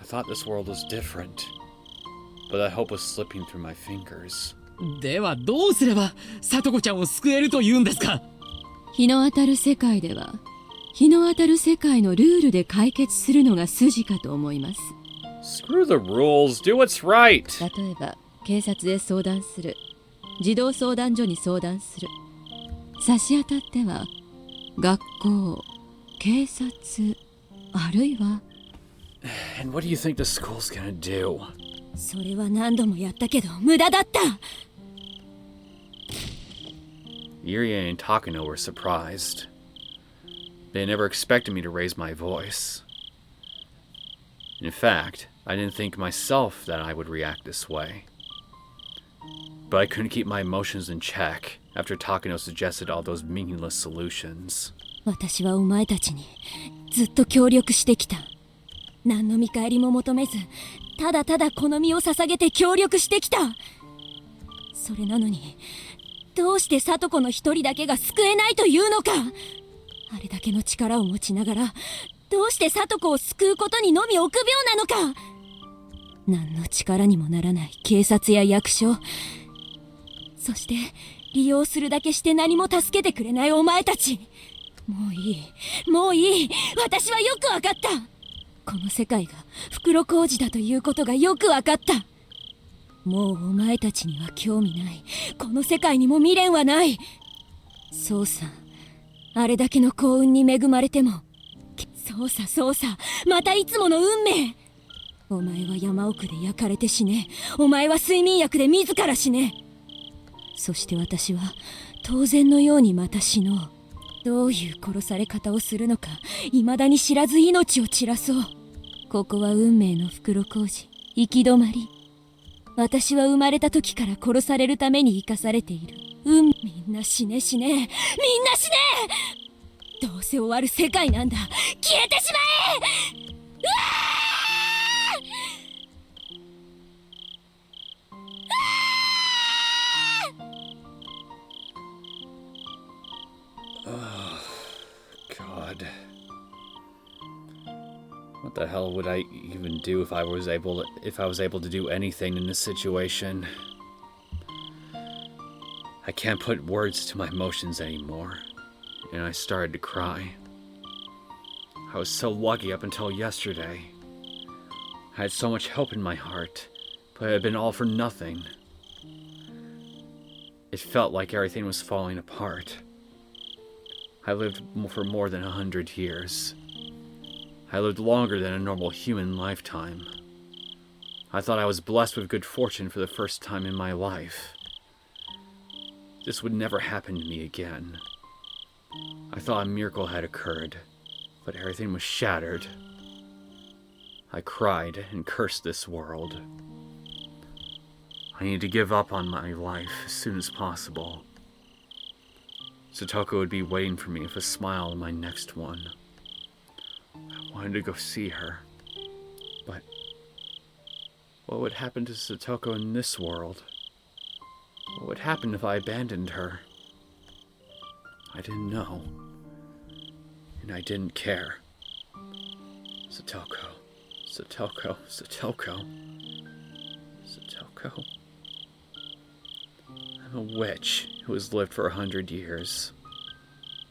I thought this world was different, but that hope was slipping through my fingers. ではどうすれば里子ちゃんを救えると言うんですか？日の当たる世界では日の当たる世界のルールで解決するのが筋かと思います。 Screw the rules, do what's right! 例えば警察へ相談する、児童相談所に相談する、差し当たっては学校、警察、あるいは And what do you think the school's gonna do? それは何度もやったけど無駄だった。Irie and Takano were surprised. They never expected me to raise my voice. In fact, I didn't think myself that I would react this way. But I couldn't keep my emotions in check after Takano suggested all those meaningless solutions. 私はお前たちにずっと協力してきた。何の見返りも求めず、ただただこの身を捧げて協力してきた。それなのに、どうして里子の一人だけが救えないというのか。あれだけの力を持ちながら、どうして里子を救うことにのみ臆病なのか。何の力にもならない警察や役所、そして利用するだけして何も助けてくれないお前たち。もういい、もういい。私はよくわかった。この世界が袋小路だということがよくわかった。もうお前たちには興味ない。この世界にも未練はない。そうさ、あれだけの幸運に恵まれても、そうさ、またいつもの運命。お前は山奥で焼かれて死ね。お前は睡眠薬で自ら死ね。そして私は当然のようにまた死のう。どういう殺され方をするのか未だに知らず命を散らそう。ここは運命の袋小路、行き止まり。私は生まれた時から殺されるために生かされている。みんな死ね、みんな死ね。どうせ終わる世界なんだ。消えてしまえ。うわGod. What the hell would I even do if I was able to do anything in this situation? I can't put words to my emotions anymore, and I started to cry. I was so lucky up until yesterday. I had so much hope in my heart, but it had been all for nothing. It felt like everything was falling apart. I lived for more than 100 years. I lived longer than a normal human lifetime. I thought I was blessed with good fortune for the first time in my life. This would never happen to me again. I thought a miracle had occurred, but everything was shattered. I cried and cursed this world. I needed to give up on my life as soon as possible. Satoko would be waiting for me with a smile on my next one. I wanted to go see her. But what would happen to Satoko in this world? What would happen if I abandoned her? I didn't know. And I didn't care. Satoko. Satoko. Satoko. Satoko. I'm a witch who has lived for 100 years.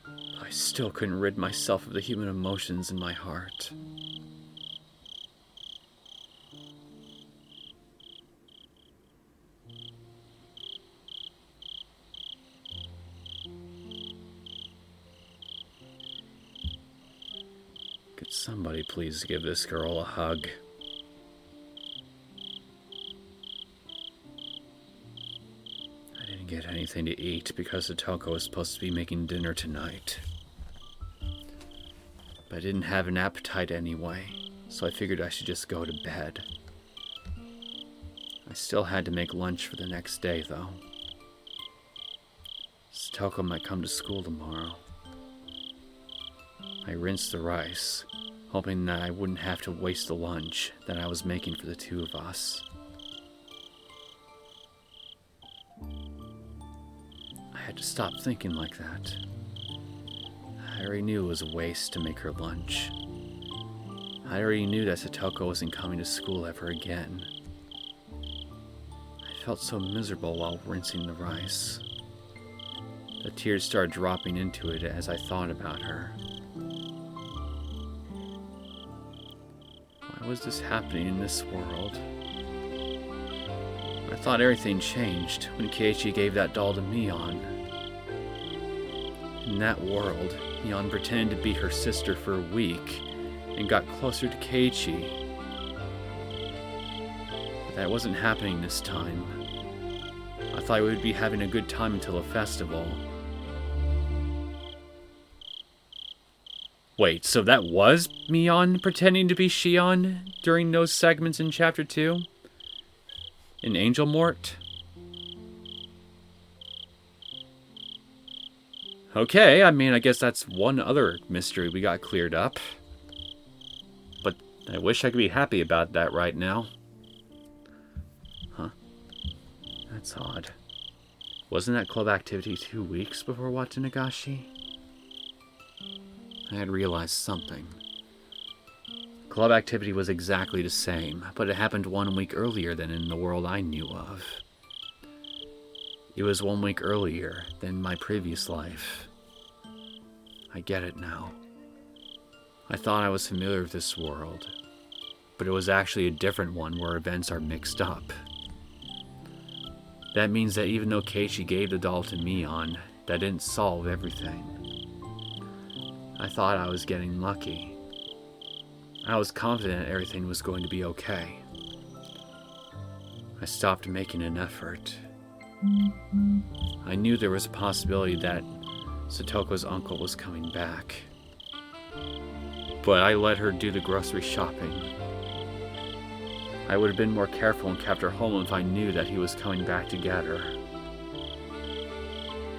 But I still couldn't rid myself of the human emotions in my heart. Could somebody please give this girl a hug? I didn't get anything to eat because Satoko was supposed to be making dinner tonight. But I didn't have an appetite anyway, so I figured I should just go to bed. I still had to make lunch for the next day, though. Satoko might come to school tomorrow. I rinsed the rice, hoping that I wouldn't have to waste the lunch that I was making for the two of us. I had to stop thinking like that. I already knew it was a waste to make her lunch. I already knew that Satoko wasn't coming to school ever again. I felt so miserable while rinsing the rice. The tears started dropping into it as I thought about her. Why was this happening in this world? I thought everything changed when Keiichi gave that doll to Mion. In that world, Mion pretended to be her sister for a week and got closer to Keiichi. But that wasn't happening this time. I thought we would be having a good time until the festival. Wait, so that was Mion pretending to be Shion during those segments in Chapter 2? In Angel Mort? Okay, I mean, I guess that's one other mystery we got cleared up. But I wish I could be happy about that right now. Huh? That's odd. Wasn't that club activity 2 weeks before Watanagashi? I had realized something. Club activity was exactly the same, but it happened 1 week earlier than in the world I knew of. It was 1 week earlier than my previous life. I get it now. I thought I was familiar with this world, but it was actually a different one where events are mixed up. That means that even though Keiichi gave the doll to Mion, that didn't solve everything. I thought I was getting lucky. I was confident everything was going to be okay. I stopped making an effort. I knew there was a possibility that Satoko's uncle was coming back. But I let her do the grocery shopping. I would have been more careful and kept her home if I knew that he was coming back to get her.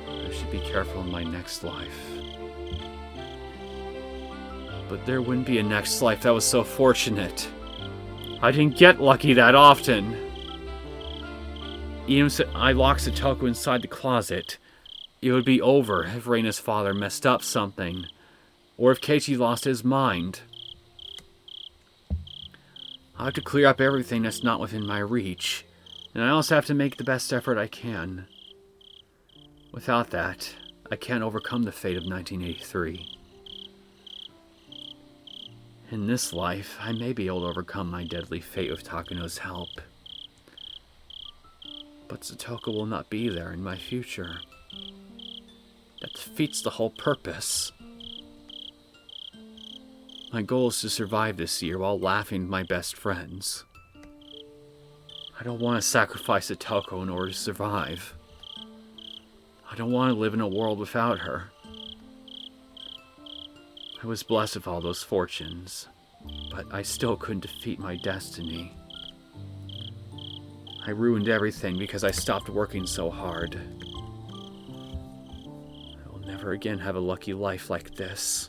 I should be careful in my next life. But there wouldn't be a next life that was so fortunate. I didn't get lucky that often. Even if I locked Satoko inside the closet, it would be over if Reina's father messed up something, or if Keiichi lost his mind. I have to clear up everything that's not within my reach, and I also have to make the best effort I can. Without that, I can't overcome the fate of 1983. In this life, I may be able to overcome my deadly fate with Takano's help. But Satoko will not be there in my future. That defeats the whole purpose. My goal is to survive this year while laughing with my best friends. I don't want to sacrifice Satoko in order to survive. I don't want to live in a world without her. I was blessed with all those fortunes, but I still couldn't defeat my destiny. I ruined everything because I stopped working so hard. I will never never again have a lucky life like this.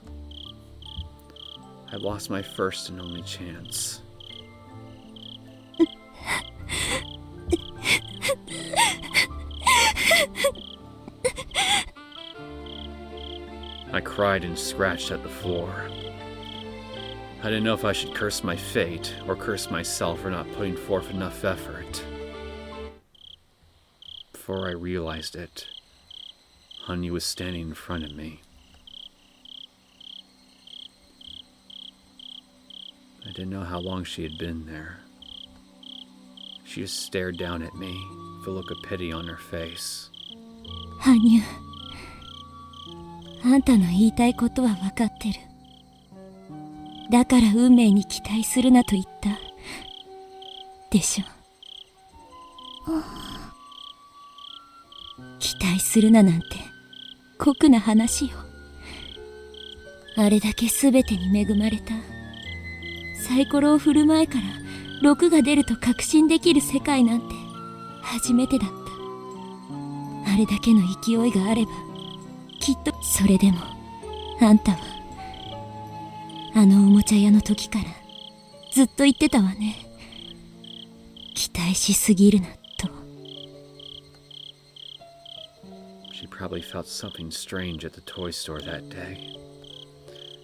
I lost my first and only chance. I cried and scratched at the floor. I didn't know if I should curse my fate or curse myself for not putting forth enough effort. Before I realized it, Honey was standing in front of me. I didn't know how long she had been there. She just stared down at me with a look of pity on her face. 羽生、あんたの言いたいことは分かってる。だから運命に期待するなと言った。でしょ。期待するななんて酷な話よ。あれだけ全てに恵まれた。サイコロを振る前から6が出ると確信できる世界なんて初めてだった。あれだけの勢いがあればきっと。それでもあんたはあのおもちゃ屋の時からずっと言ってたわね。期待しすぎるなと。She probably felt something strange at the toy store that day.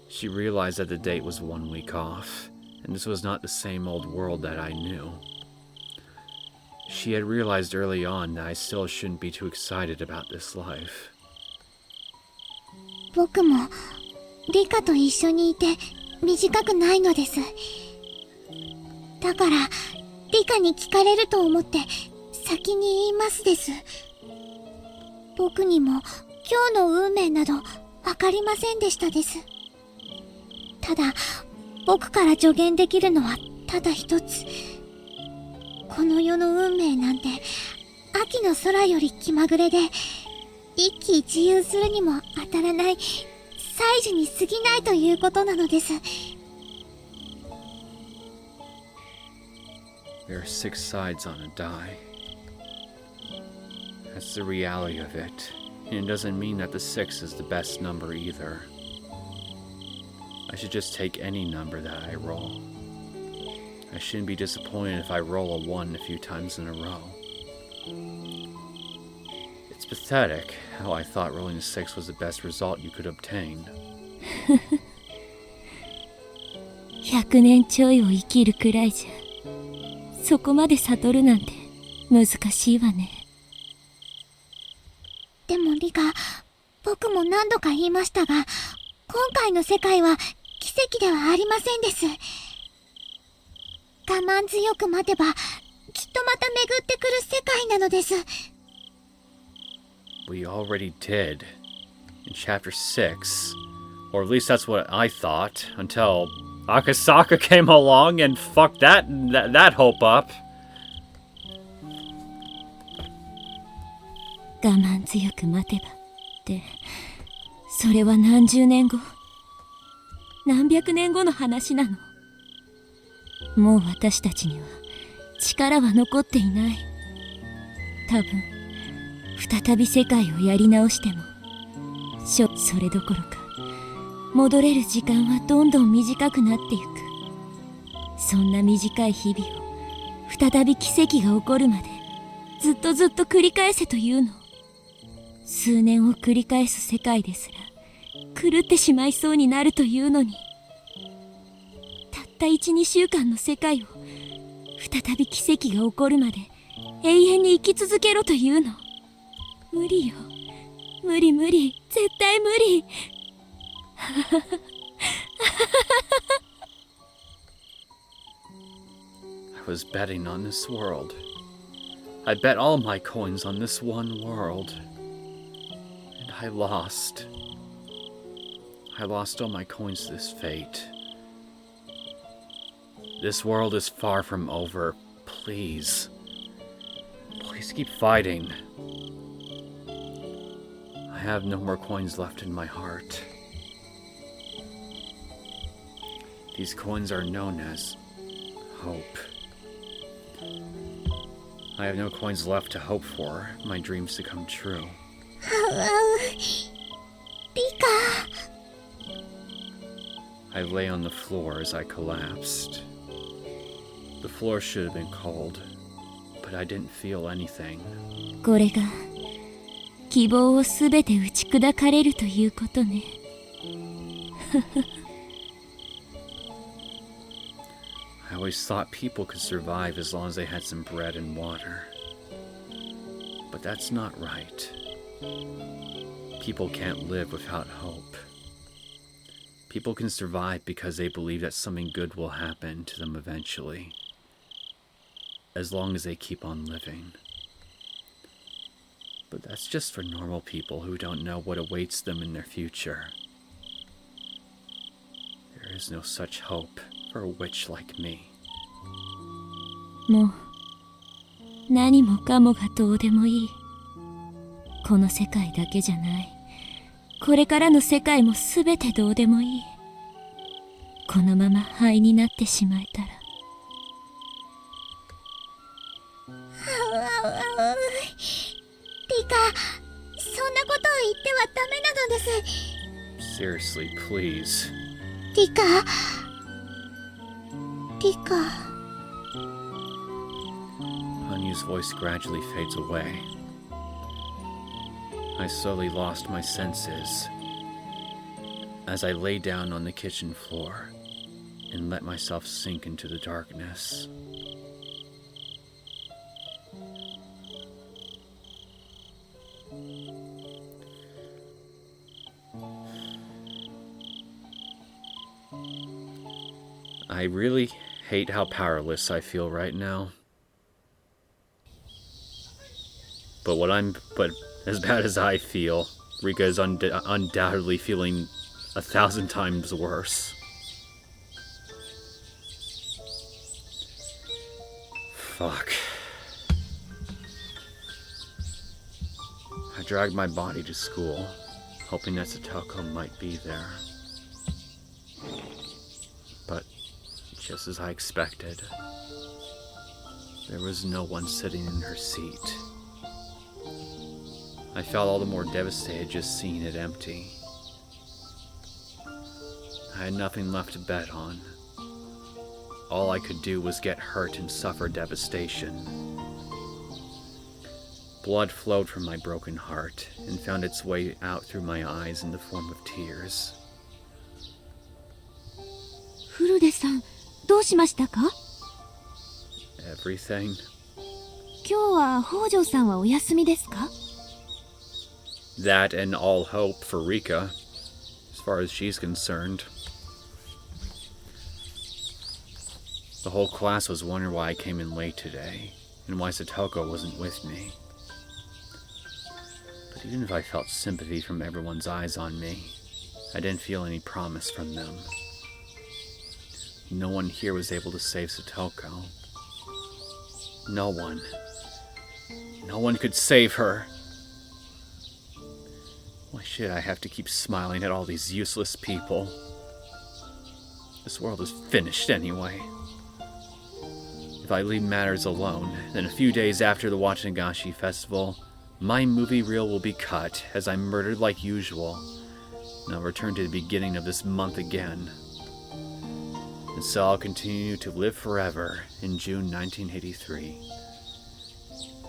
She realized that the date was 1 week off, and this was not the same old world that I knew. She had realized early on that I still shouldn't be too excited about this life. 僕もリカと一緒にいて短くないのです。だからリカに聞かれると思って先に言いますです。僕にも今日の運命など分かりませんでしたです。ただ僕から助言できるのはただ一つ。この世の運命なんて秋の空より気まぐれで一喜一憂するにも当たらない祭事に過ぎないということなのです。There are 6 sides on a die. That's the reality of it, and it doesn't mean that the 6 is the best number either. I should just take any number that I roll. I shouldn't be disappointed if I roll a 1 a few times in a row. It's pathetic how I thought rolling a 6 was the best result you could obtain. 100年ちょいを生きるくらいじゃそこまで悟るなんて難しいわね。でもリカ、僕も何度か言いましたが、今回の世界は奇跡ではありませんです。我慢強く待てばきっとまた巡ってくる世界なのです。We already did. In Chapter 6. Or at least that's what I thought, until Akasaka came along and fucked that hope up. 我慢強く待てばって、それは何十年後、何百年後の話なの。もう私たちには力は残っていない。多分再び世界をやり直してもそれどころか戻れる時間はどんどん短くなっていく。そんな短い日々を再び奇跡が起こるまでずっとずっと繰り返せというの。数年を繰り返す世界ですら狂ってしまいそうになるというのに、たった1、2週間の世界を再び奇跡が起こるまで永遠に生き続けろというの。無理よ、無理無理、絶対無理。I was betting on this world. I bet all my coins on this one world. And I lost. I lost all my coins to this fate. This world is far from over. Please. Please keep fighting. I have no more coins left in my heart. These coins are known as hope. I have no coins left to hope for my dreams to come true. I lay on the floor as I collapsed. The floor should have been cold, but I didn't feel anything. これが希望をすべて打ち砕かれるということね。I always thought people could survive as long as they had some bread and water. But that's not right. People can't live without hope. People can survive because they believe that something good will happen to them eventually, as long as they keep on living. But that's just for normal people who don't know what awaits them in their future. There is no such hope for a witch like me. もう何もかもがどうでもいい。この世界だけじゃない。これからの世界もすべてどうでもいい。このまま灰になってしまえたら。リカ、そんなことを言ってはダメなのです。Seriously, please. リカ。リカ。Hanyu's voice gradually fades away. I slowly lost my senses as I lay down on the kitchen floor and let myself sink into the darkness. I really hate how powerless I feel right now. But as bad as I feel, Rika is undoubtedly feeling 1,000 times worse. Fuck. I dragged my body to school, hoping that Satoko might be there. But just as I expected, there was no one sitting in her seat. I felt all the more devastated just seeing it empty. I had nothing left to bet on. All I could do was get hurt and suffer devastation. Blood flowed from my broken heart and found its way out through my eyes in the form of tears. フルデさん、どうしましたか？ Everything? 今日は北条さんはお休みですか？ That and all hope for Rika, as far as she's concerned. The whole class was wondering why I came in late today, and why Satoko wasn't with me. But even if I felt sympathy from everyone's eyes on me, I didn't feel any promise from them. No one here was able to save Satoko. No one. No one could save her. Why should I have to keep smiling at all these useless people? This world is finished anyway. If I leave matters alone, then a few days after the Wachinagashi festival, my movie reel will be cut as I'm murdered like usual, and I'll return to the beginning of this month again. And so I'll continue to live forever in June 1983.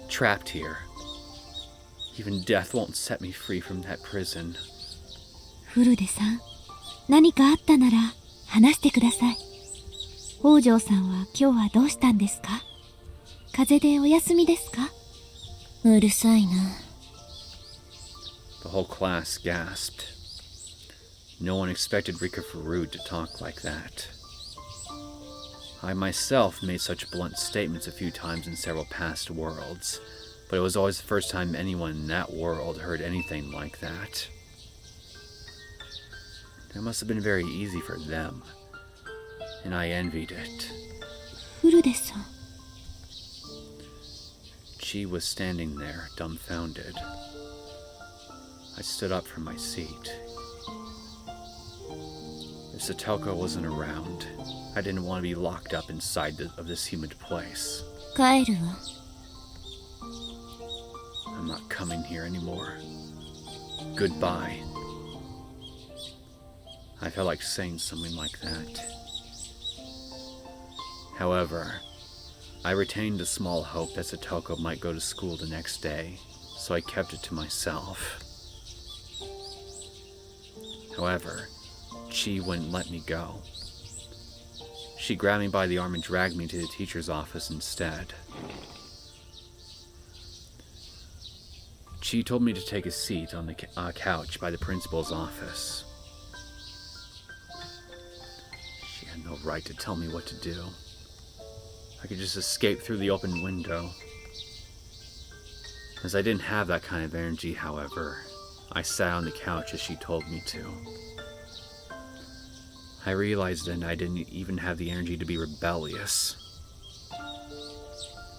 Trapped here. Even death won't set me free from that prison. フルデさん、何かあったなら話してください。北条さんは今日はどうしたんですか？風邪でお休みですか？うるさいな。The whole class gasped. No one expected Rika Furude to talk like that. I myself made such blunt statements a few times in several past worlds, but it was always the first time anyone in that world heard anything like that. It must have been very easy for them, and I envied it. フルデさん。She was standing there, dumbfounded. I stood up from my seat. If Satoko wasn't around, I didn't want to be locked up inside of this humid place. 帰るわ。I'm not coming here anymore. Goodbye. I felt like saying something like that. However, I retained a small hope that Satoko might go to school the next day, so I kept it to myself. However, Chi wouldn't let me go. She grabbed me by the arm and dragged me to the teacher's office instead. Chi told me to take a seat on the couch by the principal's office. She had no right to tell me what to do. I could just escape through the open window. As I didn't have that kind of energy, however, I sat on the couch as she told me to. I realized then I didn't even have the energy to be rebellious.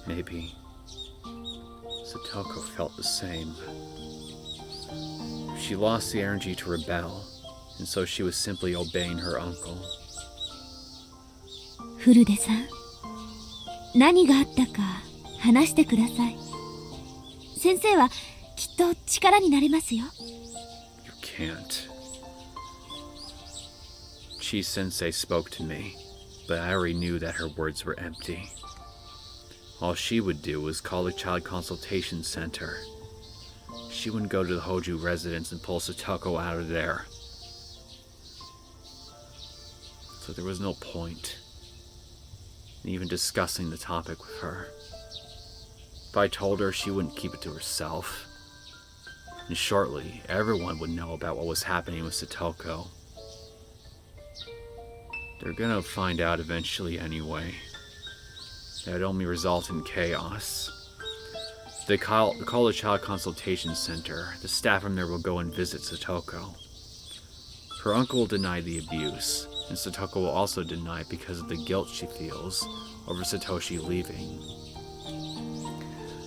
Maybe Satoko felt the same. She lost the energy to rebel, and so she was simply obeying her uncle. フルデさん、何があったか話してください。先生はきっと力になれますよ。You can't. Chi-sensei spoke to me, but I already knew that her words were empty. All she would do was call the child consultation center. She wouldn't go to the Hoju residence and pull Satoko out of there. So there was no point in even discussing the topic with her. If I told her, she wouldn't keep it to herself. And shortly, everyone would know about what was happening with Satoko. They're gonna find out eventually anyway. That would only result in chaos. They call the child consultation center. The staff from there will go and visit Satoko. Her uncle will deny the abuse, and Satoko will also deny it because of the guilt she feels over Satoshi leaving.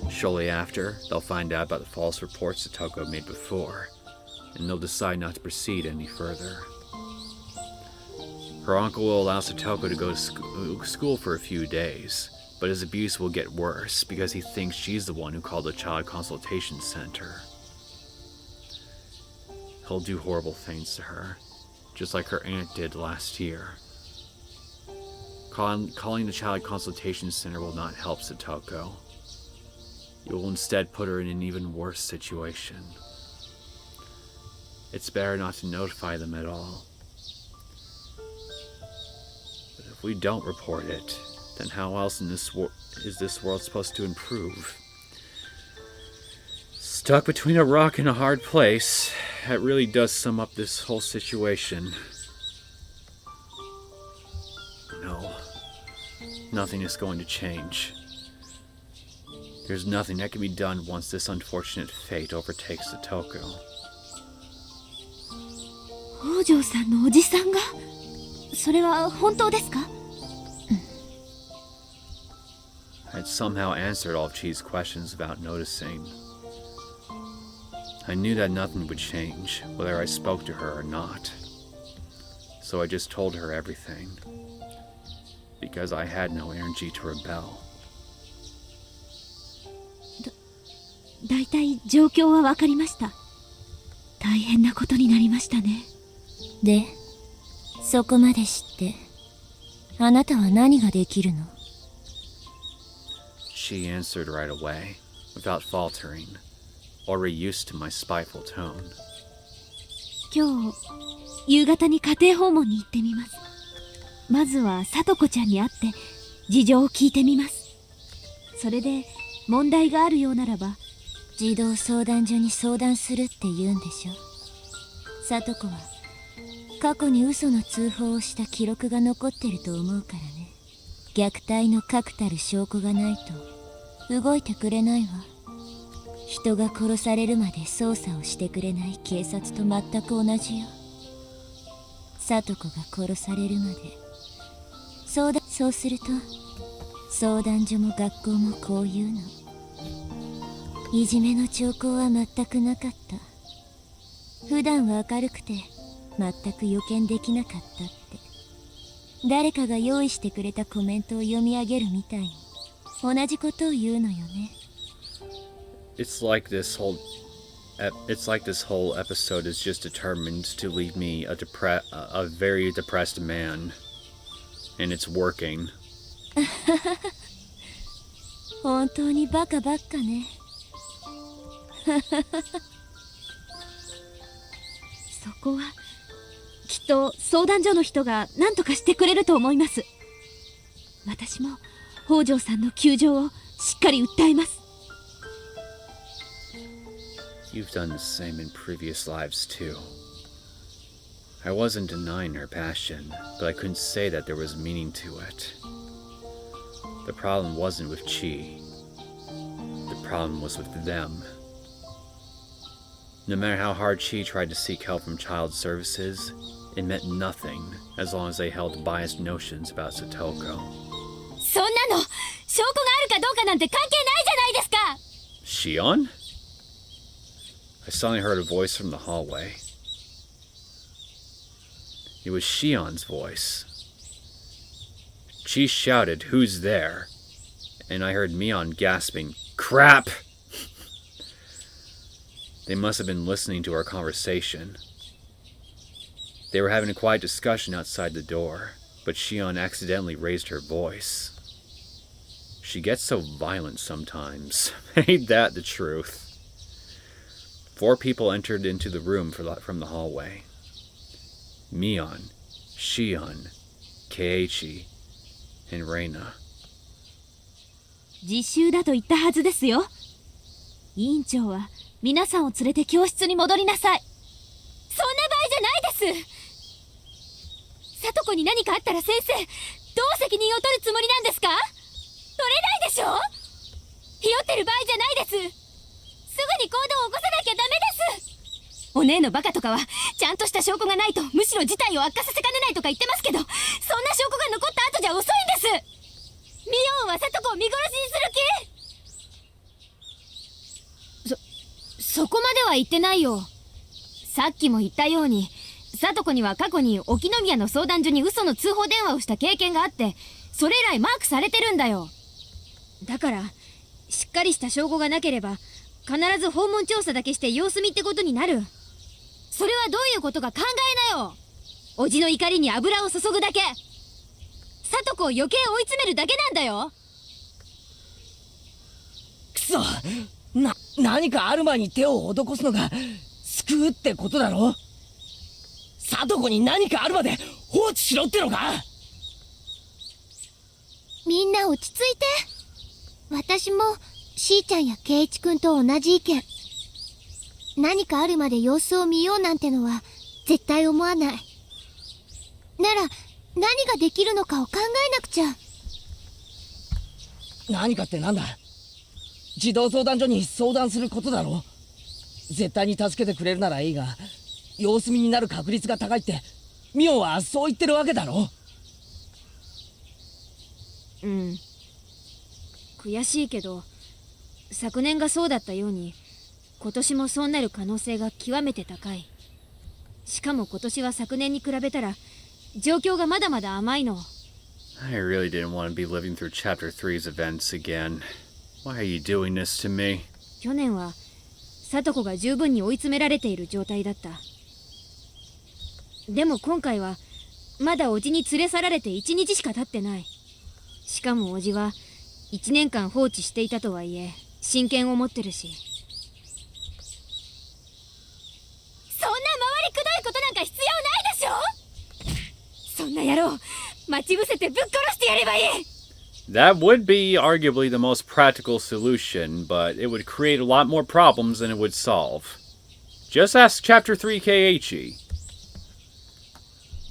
Shortly after, they'll find out about the false reports Satoko made before, and they'll decide not to proceed any further. Her uncle will allow Satoko to go to school for a few days, but his abuse will get worse because he thinks she's the one who called the child consultation center. He'll do horrible things to her, just like her aunt did last year. Calling the child consultation center will not help Satoko. It will instead put her in an even worse situation. It's better not to notify them at all. But if we don't report it, then how else is this world supposed to improve? Stuck between a rock and a hard place. That really does sum up this whole situation. No, nothing is going to change. There's nothing that can be done once this unfortunate fate overtakes Satoko. 北条さんのおじさんが？それは本当ですか？ I'd somehow answered all of Chi's questions without noticing. I knew that nothing would change, whether I spoke to her or not. So I just told her everything. Because I had no energy to rebel. だいたい状況はわかりました。大変なことになりましたね。で、そこまで知って、あなたは何ができるの？ She answered right away, without faltering, already used to my spiteful tone. 今日、夕方に家庭訪問に行ってみます。まずは聡子ちゃんに会って、事情を聞いてみます。それで、問題があるようならば、児童相談所に相談するって言うんでしょ。聡子は、過去に嘘の通報をした記録が残ってると思うからね。虐待の確たる証拠がないと動いてくれないわ。人が殺されるまで捜査をしてくれない警察と全く同じよ。聡子が殺されるまでそうすると相談所も学校もこう言うの。いじめの兆候は全くなかった。普段は明るくて全く予見できなかったって、誰かが用意してくれたコメントを読み上げるみたいに同じことを言うのよね。 It's like this whole it's like this whole episode is just determined to leave me a very depressed man. And it's working. 本当にバカばっかね。そこはきっと相談所の人が何とかしてくれると思います。私も北条さんの窮状をしっかり訴えます。 You've done the same in previous lives too. I wasn't denying her passion, but I couldn't say that there was meaning to it. The problem wasn't with Chi. The problem was with them. No matter how hard Chi tried to seek help from child services, it meant nothing as long as they held biased notions about Satoko. そんなの証拠があるかどうかなんて関係ないじゃないですか。 Shion? I suddenly heard a voice from the hallway. It was Shion's voice. Chi shouted, "Who's there?" And I heard Mion gasping, "Crap!" They must have been listening to our conversation. They were having a quiet discussion outside the door, but Shion accidentally raised her voice. She gets so violent sometimes. Ain't that the truth? 4 people entered into the room from the hallway. Mion, Shion, Keiichi, and Reina. 自習だと言ったはずですよ。委員長は皆さんを連れて教室に戻りなさい。そんな場合じゃないです。里子に何かあったら先生、どう責任を取るつもりなんですか？取れないでしょ？ひよってる場合じゃないです。すぐに行動を起こさなきゃダメです。お姉のバカとかはちゃんとした証拠がないとむしろ事態を悪化させかねないとか言ってますけど、そんな証拠が残った後じゃ遅いんです。ミオンは里子を見殺しにする気？そこまでは言ってないよ。さっきも言ったように、里子には過去に沖宮の相談所に嘘の通報電話をした経験があって、それ以来マークされてるんだよ。だからしっかりした証拠がなければ必ず訪問調査だけして様子見ってことになる。それはどういうことか考えなよ。おじの怒りに油を注ぐだけ。里子を余計追い詰めるだけなんだよ。くそ、何かある前に手を施すのが救うってことだろ。里子に何かあるまで放置しろってのか。みんな落ち着いて。私もしーちゃんやケイイチくんと同じ意見。何かあるまで様子を見ようなんてのは絶対思わない。なら何ができるのかを考えなくちゃ。何かってなんだ。児童相談所に相談することだろ。絶対に助けてくれるならいいが、様子見になる確率が高いってミオはそう言ってるわけだろ。うん、悔しいけど昨年がそうだったように今年もそうなる可能性が極めて高い。しかも今年は昨年に比べたら状況がまだまだ甘いの。 I really didn't want to be living through Chapter 3's events again. Why are you doing this to me? 去年は里子が十分に追い詰められている状態だった。でも今回はまだおじに連れ去られて1日しか経ってない。しかもおじは1年間放置していたとはいえ親権を持ってるし。そんな回りくどいことなんか必要ないでしょ。そんな野郎待ち伏せてぶっ殺してやればいい。 That would be arguably the most practical solution, but it would create a lot more problems than it would solve. Just ask Chapter 3 Keiichi.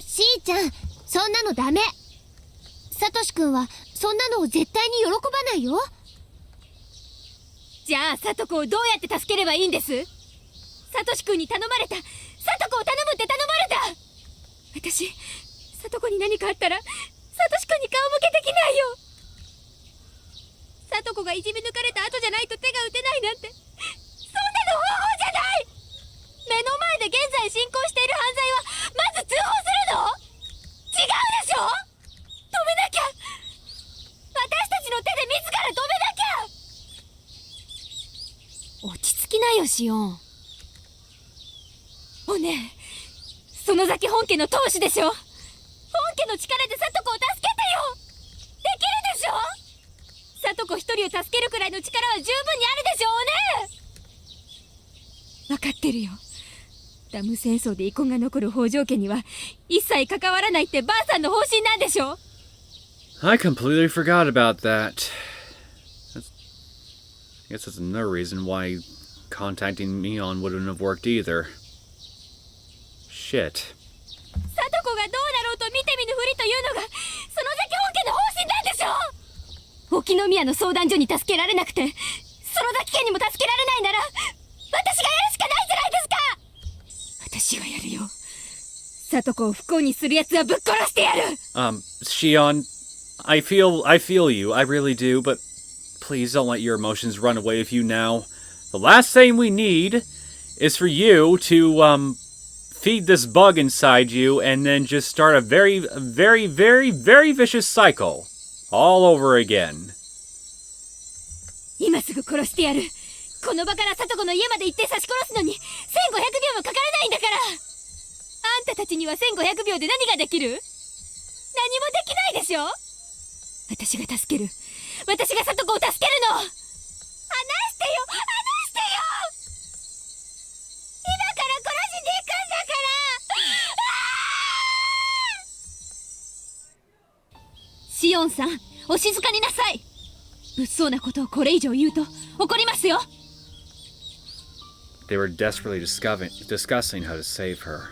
しーちゃん、そんなのダメ。サトシくんはそんなのを絶対に喜ばないよ。じゃあサトコをどうやって助ければいいんです？サトシくんに頼まれた。サトコを頼むって頼まれた。私サトコに何かあったらサトシくんに顔向けできないよ。サトコがいじめ抜かれた後じゃないと手が打てないなんて、そんなの方法じゃない。目の前で現在進行している犯罪はまず通報するの？違うでしょ。止めなきゃ。私たちの手で自ら止めなきゃ。落ち着きなよシオン。おねえ、その先本家の当主でしょ。本家の力で聡子を助けてよ。できるでしょ。聡子一人を助けるくらいの力は十分にあるでしょうね。分かってるよ。ダム戦争で遺恨が残る北条家には一切関わらないってばあさんの方針なんでしょ。 I completely forgot about that. I guess that's another reason why contacting Mion wouldn't have worked either. Shit. 聡子がどうなろうと見て見ぬふりというのがその先本家の方針なんでしょ。沖宮の相談所に助けられなくて園崎家にも助けられないなら私がやるしかないじゃないですか。私がやるよ。聡子を不幸にする奴はぶっ殺してやる。Shion, I feel you, I really do, but please don't let your emotions run away with you now. The last thing we need is for you to, feed this bug inside you and then just start a very, very, very, very vicious cycle. All over again. 今すぐ殺してやる。この場から聡子の家まで行って刺し殺すのに1500秒もかからないんだから。あんたたちには1500秒で何ができる？何もできないでしょ。私が助ける。私が聡子を助けるの。離してよ、離してよ。今から殺しに行くんだから。シオンさん、お静かになさい。物騒なことをこれ以上言うと怒りますよ。They were desperately discussing how to save her.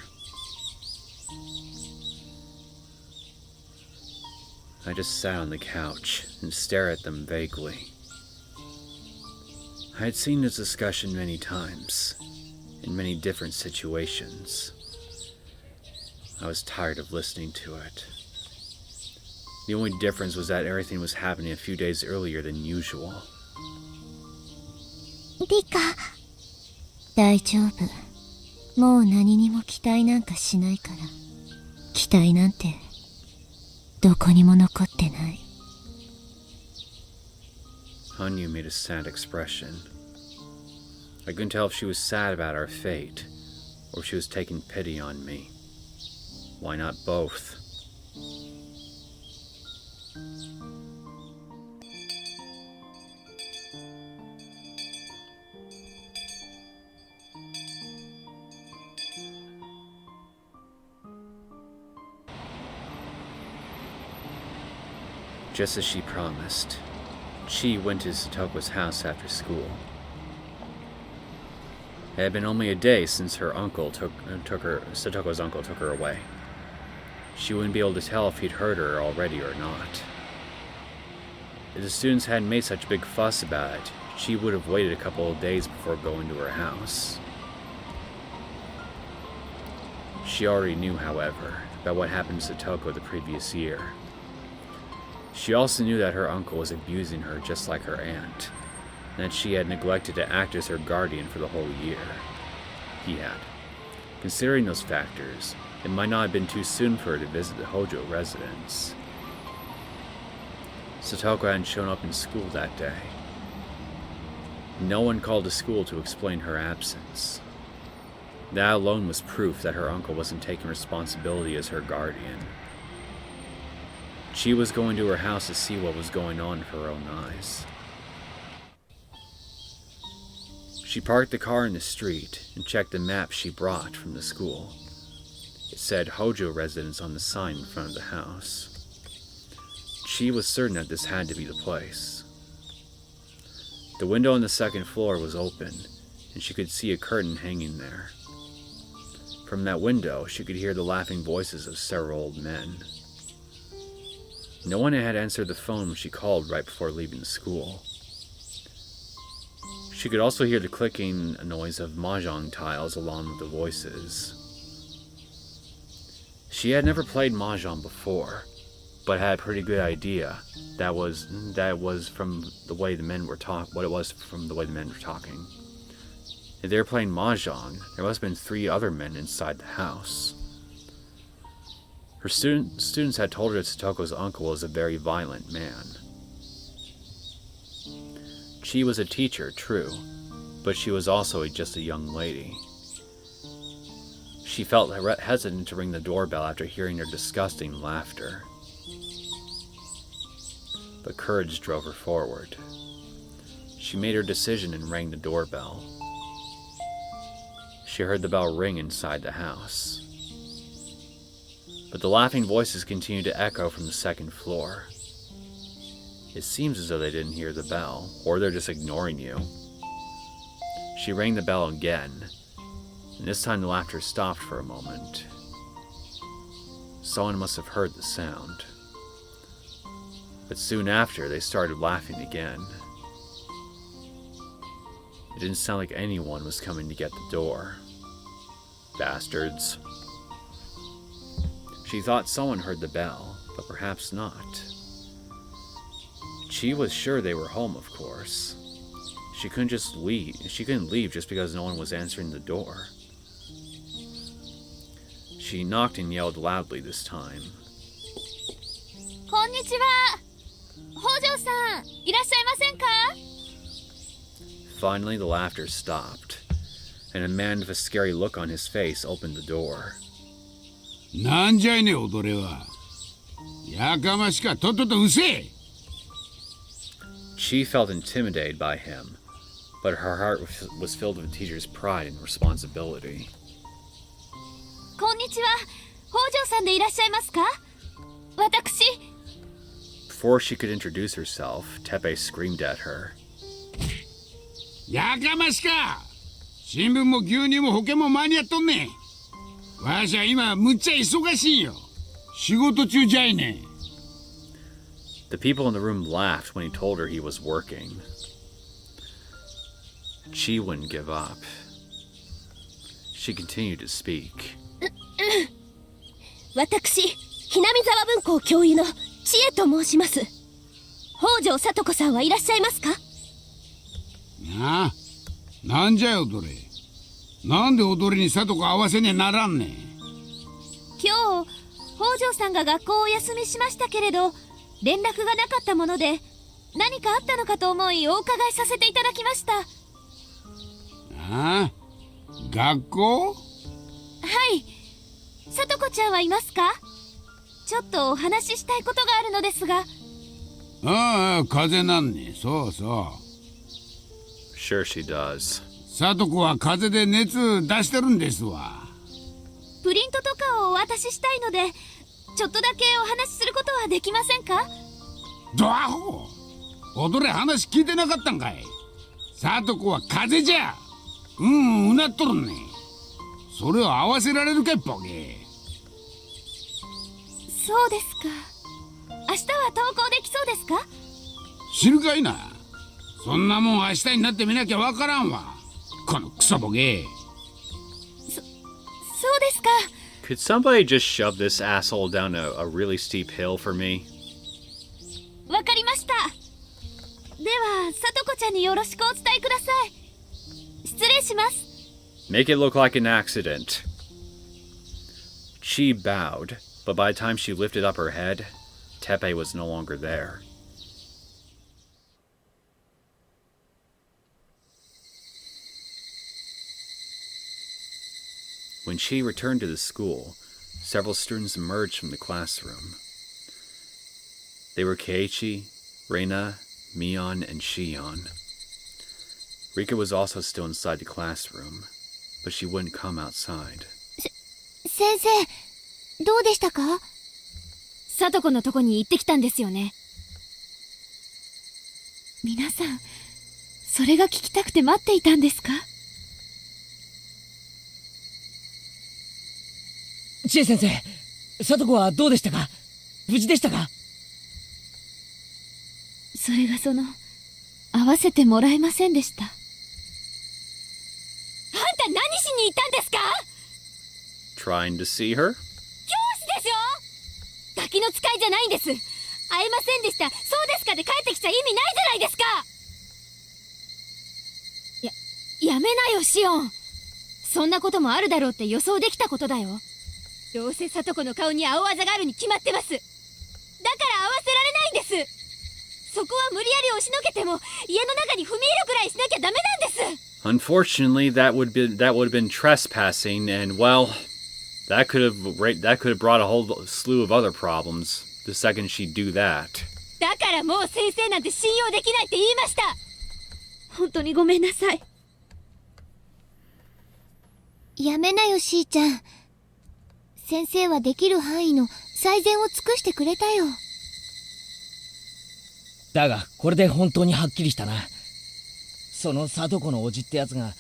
I just sat on the couch and stared at them vaguely. I had seen this discussion many times, in many different situations. I was tired of listening to it. The only difference was that everything was happening a few days earlier than usual. リカ、大丈夫。もう何にも期待なんかしないから。期待なんてどこにも残ってない。Hanyu made a sad expression. I couldn't tell if she was sad about our fate, or if she was taking pity on me. Why not both? Just as she promised, Chi went to Satoko's house after school. It had been only a day since her uncle Satoko's uncle took her away. She wouldn't be able to tell if he'd heard her already or not. If the students hadn't made such a big fuss about it, she would have waited a couple of days before going to her house. She already knew, however, about what happened to Satoko the previous year. She also knew that her uncle was abusing her just like her aunt, and that she had neglected to act as her guardian for the whole year. He had. Considering those factors, it might not have been too soon for her to visit the Hojo residence. Satoko hadn't shown up in school that day. No one called to school to explain her absence. That alone was proof that her uncle wasn't taking responsibility as her guardian. She was going to her house to see what was going on with her own eyes. She parked the car in the street and checked the map she brought from the school. It said Hojo residence on the sign in front of the house. She was certain that this had to be the place. The window on the second floor was open, and she could see a curtain hanging there. From that window, she could hear the laughing voices of several old men. No one had answered the phone when she called right before leaving school. She could also hear the clicking noise of mahjong tiles along with the voices. She had never played mahjong before, but had a pretty good idea that was from the way the men were talking. If they were playing mahjong, there must have been 3 other men inside the house. Her students had told her that Satoko's uncle was a very violent man. She was a teacher, true, but she was also just a young lady. She felt hesitant to ring the doorbell after hearing their disgusting laughter. But courage drove her forward. She made her decision and rang the doorbell. She heard the bell ring inside the house. But the laughing voices continued to echo from the second floor. It seems as though they didn't hear the bell, or they're just ignoring you. She rang the bell again, and this time the laughter stopped for a moment. Someone must have heard the sound. But soon after, they started laughing again. It didn't sound like anyone was coming to get the door. Bastards. She thought someone heard the bell, but perhaps not. She was sure they were home, of course. She couldn't leave just because no one was answering the door. She knocked and yelled loudly this time. こんにちは。北条さん、いらっしゃいませんか? Finally, the laughter stopped, and a man with a scary look on his face opened the door. なんじゃいね、踊れは。やかましか、とっととうせえ。She felt intimidated by him, but her heart was filled with the teacher's pride and responsibility. こんにちは。北条さんでいらっしゃいますか? 私。Before she could introduce herself, Teppei screamed at her. やかましか。新聞も牛乳も保険も間に合っとんねん。わしゃ今むっちゃ忙しいよ。仕事中じゃいね。The people in the room laughed when he told her he was working. She wouldn't give up. She continued to speak. 私、ひなみ沢文庫教諭の千恵と申します。北条聡子さんはいらっしゃいますか? なあ、なんじゃよ踊れ。なんで踊りに里子合わせにならんねん。今日、北条さんが学校をお休みしましたけれど、連絡がなかったもので、何かあったのかと思いお伺いさせていただきました。ああ、学校? はい。聡子ちゃんはいますか? ちょっとお話ししたいことがあるのですが。ああ、風邪なんね。そうそう。Sure she does. 里子は風邪で熱出してるんですわ。プリントとかをお渡ししたいので、ちょっとだけお話しすることはできませんか? ドアホ踊れ話聞いてなかったんかい。里子は風邪じゃ。うなっとるね。それを合わせられるかいボケ。そうですか。明日は登校できそうですか? 知るかいな。そんなもん明日になってみなきゃわからんわ。このクソボケ。そうですか。Could somebody just shove this asshole down a really steep hill for me? わかりました。では、聡子ちゃんによろしくお伝えください。失礼します。Make it look like an accident. She bowed, but by the time she lifted up her head, Teppei was no longer there. When she returned to the school, several students emerged from the classroom. They were Keiichi, Reina, Mion, and Shion. Rika was also still inside the classroom, but she wouldn't come outside. 先生、どうでしたか? 聡子のとこに行ってきたんですよね。皆さん、それが聞きたくて待っていたんですか? 千恵先生、聡子はどうでしたか? 無事でしたか? それが会わせてもらえませんでした。あんた何しに行ったんですか? Trying to see her? 教師ですよ。ガキの使いじゃないんです。会えませんでした。そうですかで帰ってきちゃ意味ないじゃないですか。やめなよシオン。そんなこともあるだろうって予想できたことだよ。どうせ聡子の顔に青あざがあるに決まってます。だから会わせられないんです。そこは無理やり押しのけても家の中に踏み入るくらいしなきゃダメなんです。Unfortunately, that would have been trespassing, and well, That could have brought a whole slew of other problems the second she'd do that. だからもう先生なんて信用できないって言いました。本当にごめんなさい。やめなよ、しーちゃん。先生はできる範囲の最善を尽くしてくれたよ。だがこれで本当にはっきりしたな。その聡子のおじってやつが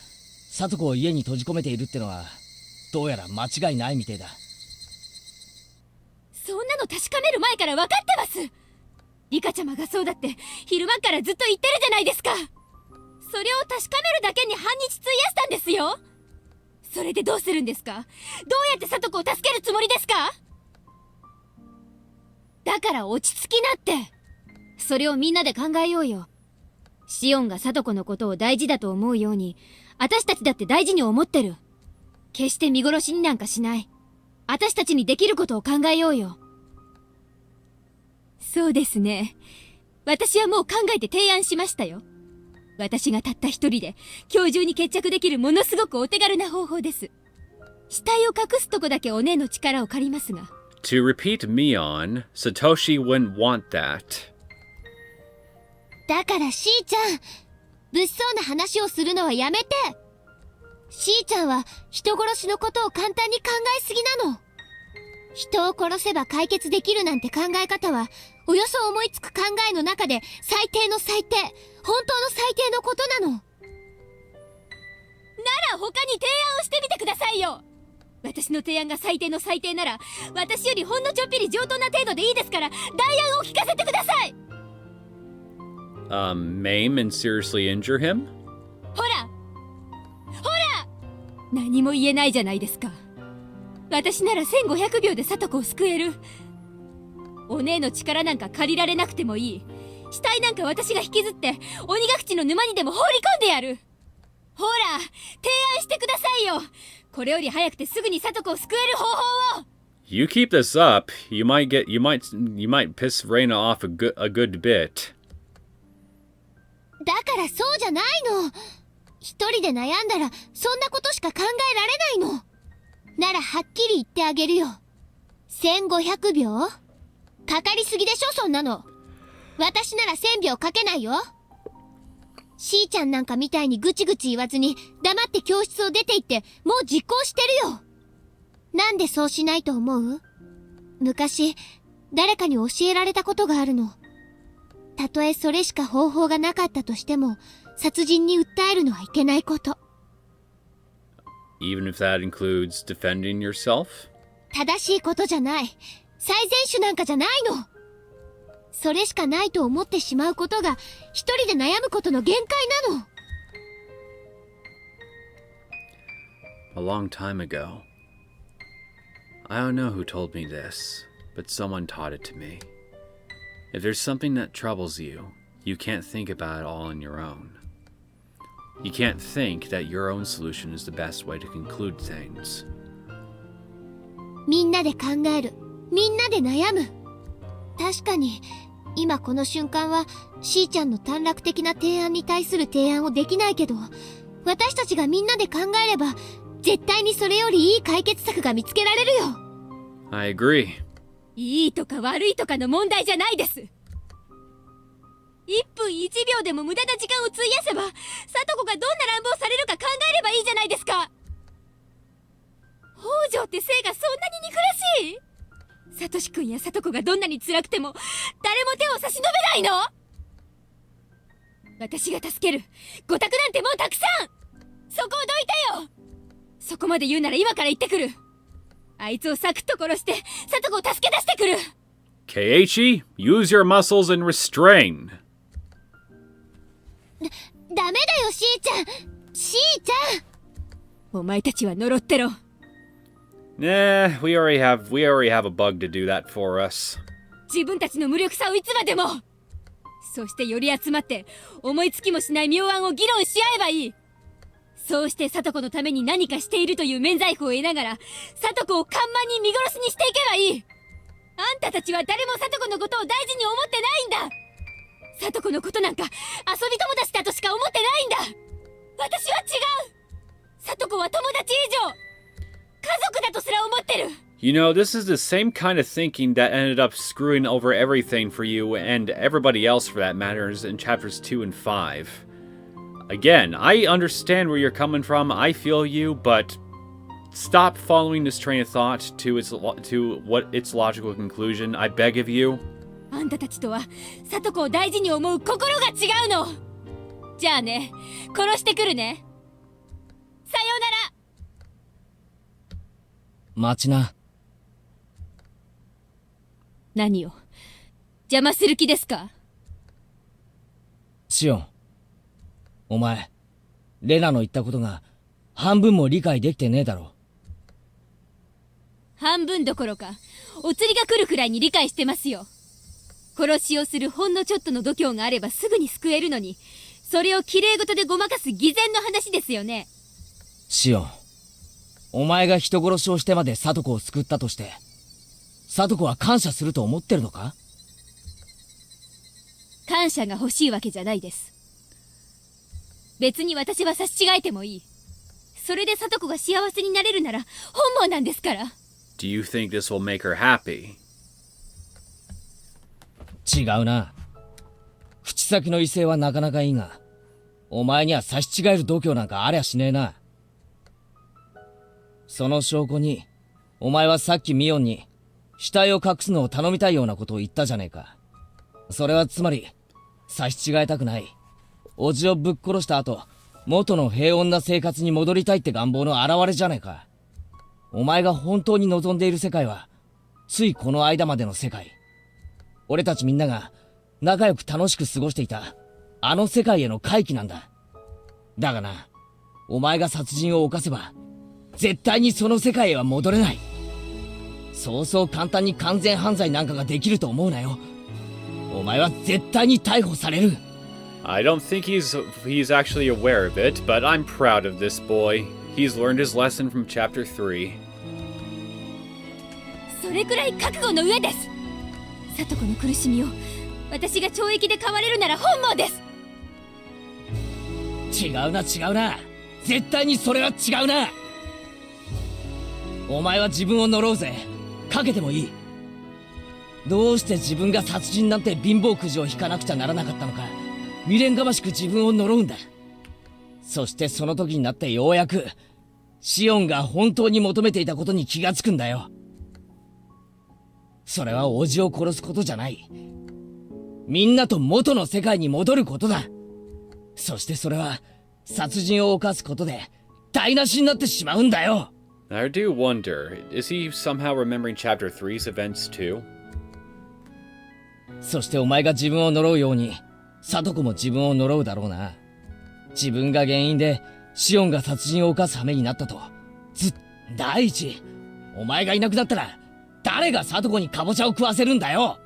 聡子を家に閉じ込めているってのはどうやら間違いないみてえだ。そんなの確かめる前から分かってます。リカちゃまがそうだって昼間からずっと言ってるじゃないですか。それを確かめるだけに半日費やしたんですよ。それでどうするんですか？どうやって聡子を助けるつもりですか？だから落ち着きなって。それをみんなで考えようよ。シオンが聡子のことを大事だと思うように、私たちだって大事に思ってる。決して見殺しになんかしない。私たちにできることを考えようよ。そうですね。私はもう考えて提案しましたよ。私がたった一人で今日中に決着できるものすごくお手軽な方法です。死体を隠すとこだけお姉の力を借りますが。To repeat Mion, Satoshi wouldn't want that. だからしーちゃん、物騒な話をするのはやめて。しーちゃんは人殺しのことを簡単に考えすぎなの。人を殺せば解決できるなんて考え方は、およそ思いつく考えの中で最低の最低、本当の最低のことなの。なら他に提案をしてみてくださいよ。私の提案が最低の最低なら、私よりほんのちょっぴり上等な程度でいいですから、代案を聞かせてください。Maim and seriously injure him? ほら何も言えないじゃないですか。私なら1500秒で聡子を救える。お姉の力なんか借りられなくてもいい。死体なんか私が引きずって鬼ヶ淵の沼にでも放り込んでやる。ほら提案してくださいよ。これより早くてすぐに聡子を救える方法を。 You keep this up, you might piss Reina off a good bit. だからそうじゃないの。一人で悩んだらそんなことしか考えられないの。ならはっきり言ってあげるよ。1500秒？かかりすぎでしょ、そんなの。私なら1000秒かけないよ。しーちゃんなんかみたいにぐちぐち言わずに黙って教室を出て行ってもう実行してるよ。なんでそうしないと思う？昔誰かに教えられたことがあるの。たとえそれしか方法がなかったとしても殺人に訴えるのはいけないこと。Even if that includes defending yourself? 正しいことじゃない。最善手なんかじゃないの。それしかないと思ってしまうことが一人で悩むことの限界なの。A long time ago. I don't know who told me this, but someone taught it to me. If there's something that troubles you, you can't think about it all on your own. You can't think that your own solution is the best way to conclude things. みんなで考える。みんなで悩む。確かに、今この瞬間は、しーちゃんの短絡的な提案に対する提案をできないけど、私たちがみんなで考えれば、絶対にそれよりいい解決策が見つけられるよ。I agree. いいとか悪いとかの問題じゃないです。1分1秒でも無駄な時間を費やせば、聡子がどんな乱暴されるか考えればいいじゃないですか。北条って性がそんなに憎らしい？サトシ君や聡子がどんなに辛くても誰も手を差し伸べないの？私が助ける。ご託なんてもうたくさん。そこをどいてよ。そこまで言うなら今から行ってくる。あいつをサクッと殺して聡子を助け出してくる。Keiichi, use your muscles and restrain. ダメだよ、しーちゃん。しーちゃん。お前たちは呪ってろ。Nah, we already have a bug to do that for us. 自分たちの無力さをいつまでも。そしてより集まって思いつきもしない妙案を議論し合えばいい。そうして聡子のために何かしているという免罪符を得ながら聡子を看板に見殺しにしていけばいい。あんたたちは誰も聡子のことを大事に思ってないんだ。聡子のことなんか遊び友達だとしか思ってないんだ。私は違う。聡子は友達以上家族だとすら思ってる。You know, this is the same kind of thinking that ended up screwing over everything for you and everybody else for that matter in chapters 2 and 5. Again, I understand where you're coming from, I feel you, but stop following this train of thought to its logical conclusion, I beg of you. あんたたちとは里子を大事に思う心が違うの。じゃあね、殺してくるね。さようなら。待ちな。何を邪魔する気ですか？シオン、お前、レナの言ったことが半分も理解できてねえだろ。半分どころか、お釣りが来るくらいに理解してますよ。殺しをするほんのちょっとの度胸があればすぐに救えるのに、それを綺麗事でごまかす偽善の話ですよね。シオン、お前が人殺しをしてまで里子を救ったとして、里子は感謝すると思ってるのか？感謝が欲しいわけじゃないです。別に私は差し違えてもいい。それで里子が幸せになれるなら本望なんですから。Do you think this will make her happy? 違うな。口先の威勢はなかなかいいが、お前には差し違える度胸なんかありゃしねえな。その証拠に、お前はさっきミオンに死体を隠すのを頼みたいようなことを言ったじゃねえか。それはつまり、差し違えたくない。おじをぶっ殺した後、元の平穏な生活に戻りたいって願望の表れじゃねえか。お前が本当に望んでいる世界は、ついこの間までの世界。俺たちみんなが仲良く楽しく過ごしていた、あの世界への回帰なんだ。だがな、お前が殺人を犯せば、絶対にその世界へは戻れない。そうそう簡単に完全犯罪なんかができると思うなよ。お前は絶対に逮捕される。I don't think he's actually aware of it, but I'm proud of this boy. He's learned his lesson from chapter 3. それくらい覚悟の上です。里子の苦しみを私が懲役で買われるなら本望です。違うな違うな。絶対にそれは違うな。お前は自分を呪うぜ。かけてもいい。どうして自分が殺人なんて貧乏くじを引かなくちゃならなかったのか、未練がましく自分を呪うんだ。そしてその時になってようやくシオンが本当に求めていたことに気がつくんだよ。それは叔父を殺すことじゃない。みんなと元の世界に戻ることだ。そしてそれは殺人を犯すことで台無しになってしまうんだよ。I do wonder, is he somehow remembering chapter 3's events too? そしてお前が自分を呪うように、里子も自分を呪うだろうな。自分が原因でシオンが殺人を犯す羽目になったと。第一、お前がいなくなったら誰が里子にカボチャを食わせるんだよ。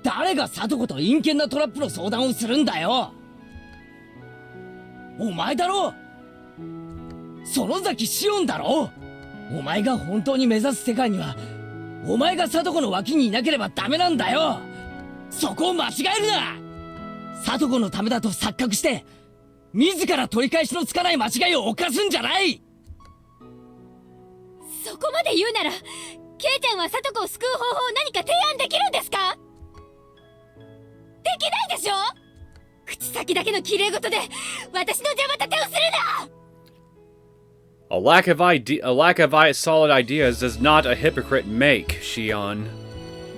誰が里子と陰険なトラップの相談をするんだよ。お前だろ。園崎シオンだろ。お前が本当に目指す世界には、お前が里子の脇にいなければダメなんだよ。そこを間違えるな。里子のためだと錯覚して自ら取り返しのつかない間違いを犯すんじゃない。そこまで言うなら、ケイちゃんは里子を救う方法を何か提案できるんですか？できないでしょ。口先だけの綺麗事で私の邪魔立てをするな。A lack of solid ideas does not a hypocrite make, Shion.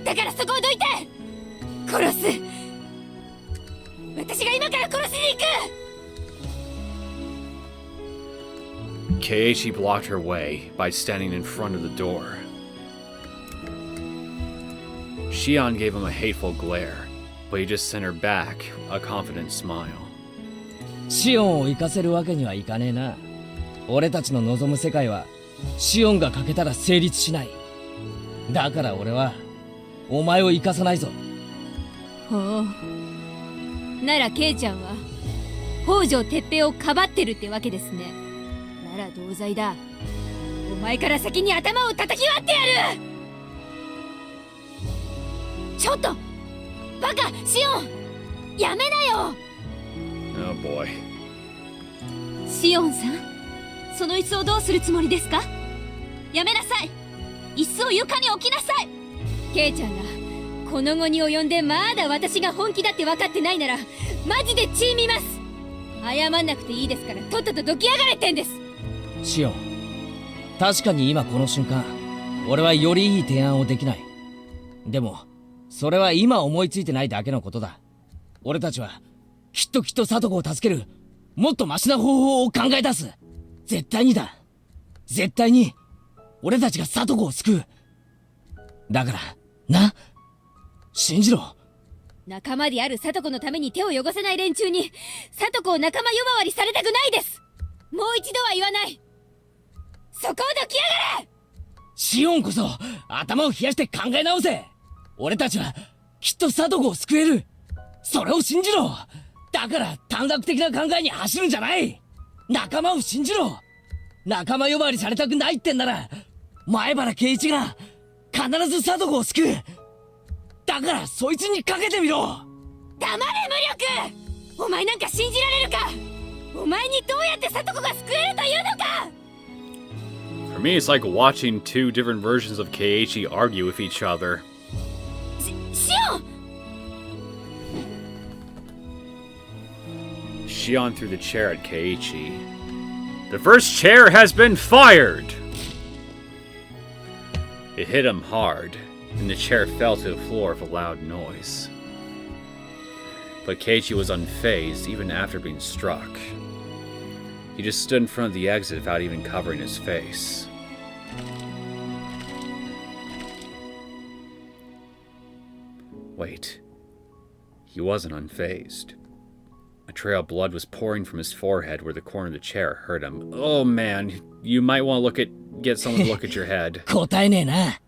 だからそこをどいて殺す。私が今から殺しに行く。Keiichi blocked her way by standing in front of the door. Shion gave him a hateful glare, but he just sent her back a confident smile. シオンを生かせるわけにはいかねえな。俺たちの望む世界はシオンが欠けたら成立しない。だから俺はお前を生かさないぞ。ほう。ならケイちゃんは北条哲平をかばってるってわけですね。なら同罪だ。お前から先に頭を叩き割ってやる。ちょっとバカシオン、やめなよ。 Oh boy. シオンさん、その椅子をどうするつもりですか？やめなさい。椅子を床に置きなさい。ケイちゃんがこの後に及んでまだ私が本気だって分かってないならマジで血見ます。謝んなくていいですからとっととどきやがれってんです。シオン、確かに今この瞬間俺はよりいい提案をできない。でもそれは今思いついてないだけのことだ。俺たちはきっとサトコを助けるもっとマシな方法を考え出す。絶対にだ。絶対に俺たちがサトコを救う。だからな、信じろ。仲間であるサトコのために手を汚せない連中にサトコを仲間呼ばわりされたくないです。もう一度は言わない。そこをどきやがれ。シオンこそ頭を冷やして考え直せ。俺たちはきっとサトコを救える。それを信じろ。だから短絡的な考えに走るんじゃない。仲間を信じろ。仲間呼ばわりされたくないってんなら前原圭一が必ずサトコを救う。だからそいつにかけてみろ。黙れ無力。お前なんか信じられるか。お前にどうやってサトコが救えるというのか。For me, it's like watching two different versions of Keiichi argue with each other. シオン! Shion threw the chair at Keiichi. The first chair has been fired! It hit him hard, and the chair fell to the floor with a loud noise. But Keiichi was unfazed even after being struck. He just stood in front of the exit without even covering his face. Wait. He wasn't unfazed. A trail of blood was pouring from his forehead where the corner of the chair hurt him. Oh man, you might want to get someone to look at your head. 答えねえな。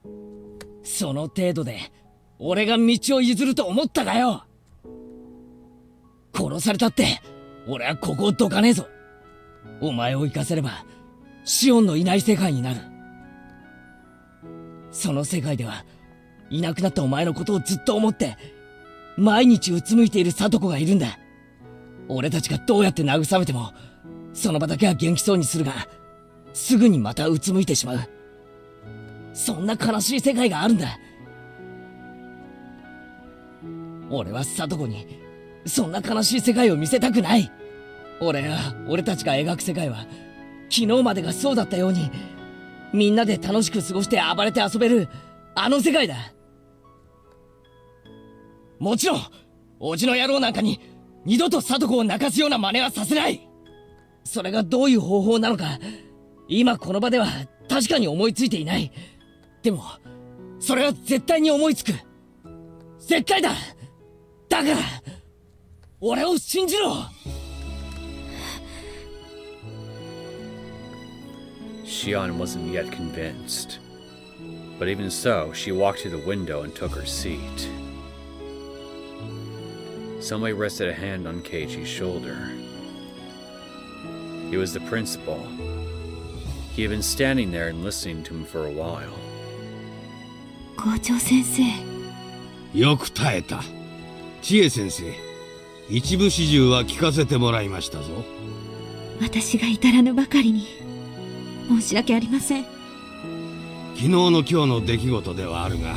その程度で俺が道を譲ると思ったかよ。殺されたって俺はここをどかねえぞ。お前を生かせればシオンのいない世界になる。その世界ではいなくなったお前のことをずっと思って毎日うつむいているサトコがいるんだ。俺たちがどうやって慰めてもその場だけは元気そうにするがすぐにまたうつむいてしまう。そんな悲しい世界があるんだ。俺はサトコにそんな悲しい世界を見せたくない。俺たちが描く世界は昨日までがそうだったようにみんなで楽しく過ごして暴れて遊べるあの世界だ。もちろんおじの野郎なんかに二度とサトコを泣かすような真似はさせない。それがどういう方法なのか今この場では確かに思いついていない。でもそれは絶対に思いつく。絶対だ。だから俺を信じろ。Shion wasn't yet convinced. But even so, she walked to the window and took her seat. Somebody rested a hand on Keiichi's shoulder. It was the principal. He had been standing there and listening to him for a while. 校長先生。よく耐えた。千恵先生、一部始終は聞かせてもらいましたぞ。私が至らぬばかりに申し訳ありません。昨日の今日の出来事ではあるが、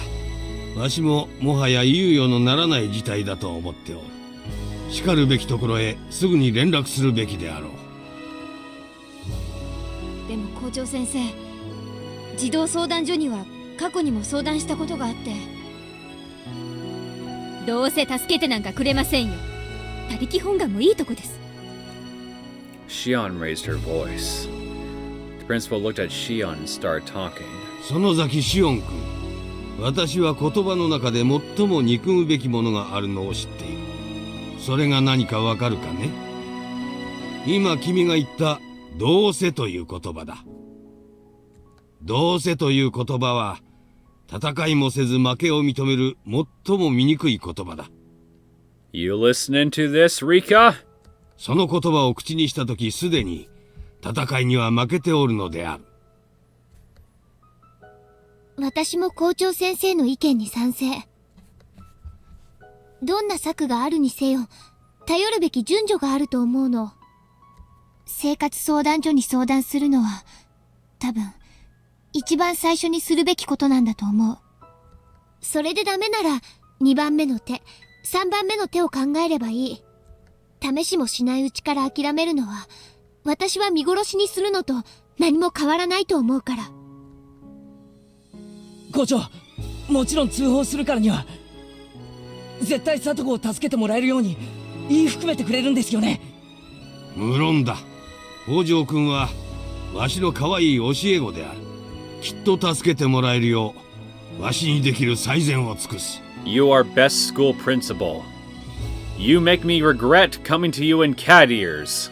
わしももはや猶予のならない事態だと思っておる。しかるべきところへすぐに連絡するべきであろう。でも校長先生、児童相談所には過去にも相談したことがあって、どうせ助けてなんかくれませんよ。他力本願もいいとこです。Shion raised her voice. The principal looked at Shion and started talking. 園崎シオン君、私は言葉の中で最も憎むべきものがあるのを知っている。それが何かわかるかね。今君が言ったどうせという言葉だ。どうせという言葉は戦いもせず負けを認める最も醜い言葉だ。You listening to this, Rika? その言葉を口にしたときすでに戦いには負けておるのである。私も校長先生の意見に賛成。どんな策があるにせよ、頼るべき順序があると思うの。生活相談所に相談するのは、多分、一番最初にするべきことなんだと思う。それでダメなら2番目の手、3番目の手を考えればいい。試しもしないうちから諦めるのは、私は見殺しにするのと何も変わらないと思うから。校長、もちろん通報するからには絶対聡子を助けてもらえるように言い含めてくれるんですよね。無論だ。北条君はわしの可愛い教え子である。きっと助けてもらえるようわしにできる最善を尽くす。 You are best school principal. You make me regret coming to you in cat ears.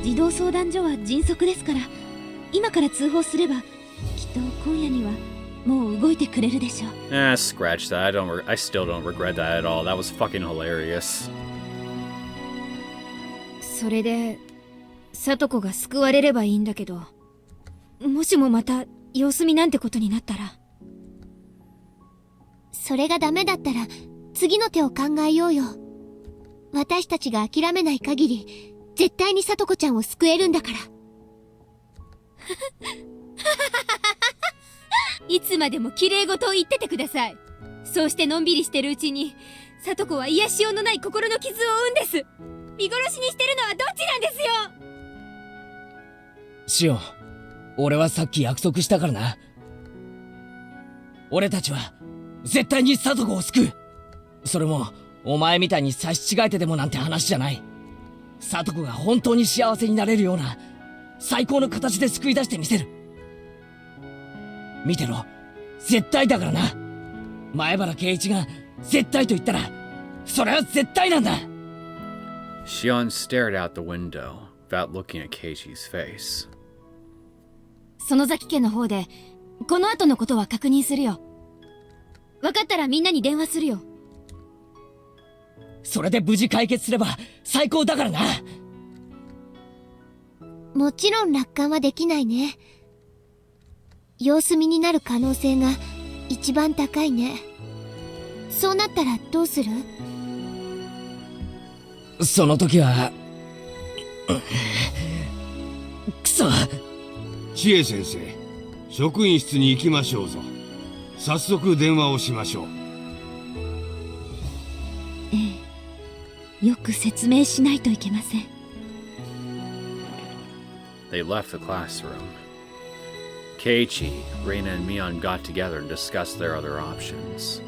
児童相談所は迅速ですから、今から通報すればきっと今夜にはもう動いてくれるでしょう。Scratch that. I still don't regret that at all. That was fucking hilarious. それで聡子が救われればいいんだけど、もしもまた様子見なんてことになったら。それがダメだったら次の手を考えようよ。私たちが諦めない限り絶対に聡子ちゃんを救えるんだから。いつまでも綺麗事を言っててください。そうしてのんびりしてるうちに聡子は癒しようのない心の傷を負うんです。見殺しにしてるのはどっちなんですよ。シオン、俺はさっき約束したからな。俺たちは絶対に聡子を救う。それもお前みたいに差し違えてでもなんて話じゃない。聡子が本当に幸せになれるような最高の形で救い出してみせる。見てろ、絶対だからな。前原圭一が絶対と言ったらそれは絶対なんだ。Shion stared out the window without looking at Keiichi's face. 園崎家の方でこの後のことは確認するよ。分かったらみんなに電話するよ。それで無事解決すれば最高だからな。もちろん楽観はできないね。様子見になる可能性が一番高いね。そうなったらどうする？その時はくそ。千恵先生、職員室に行きましょうぞ。早速電話をしましょう。ええ、よく説明しないといけません。They left the classroom. Keiichi, Reina, and Mion got together and discussed their other options.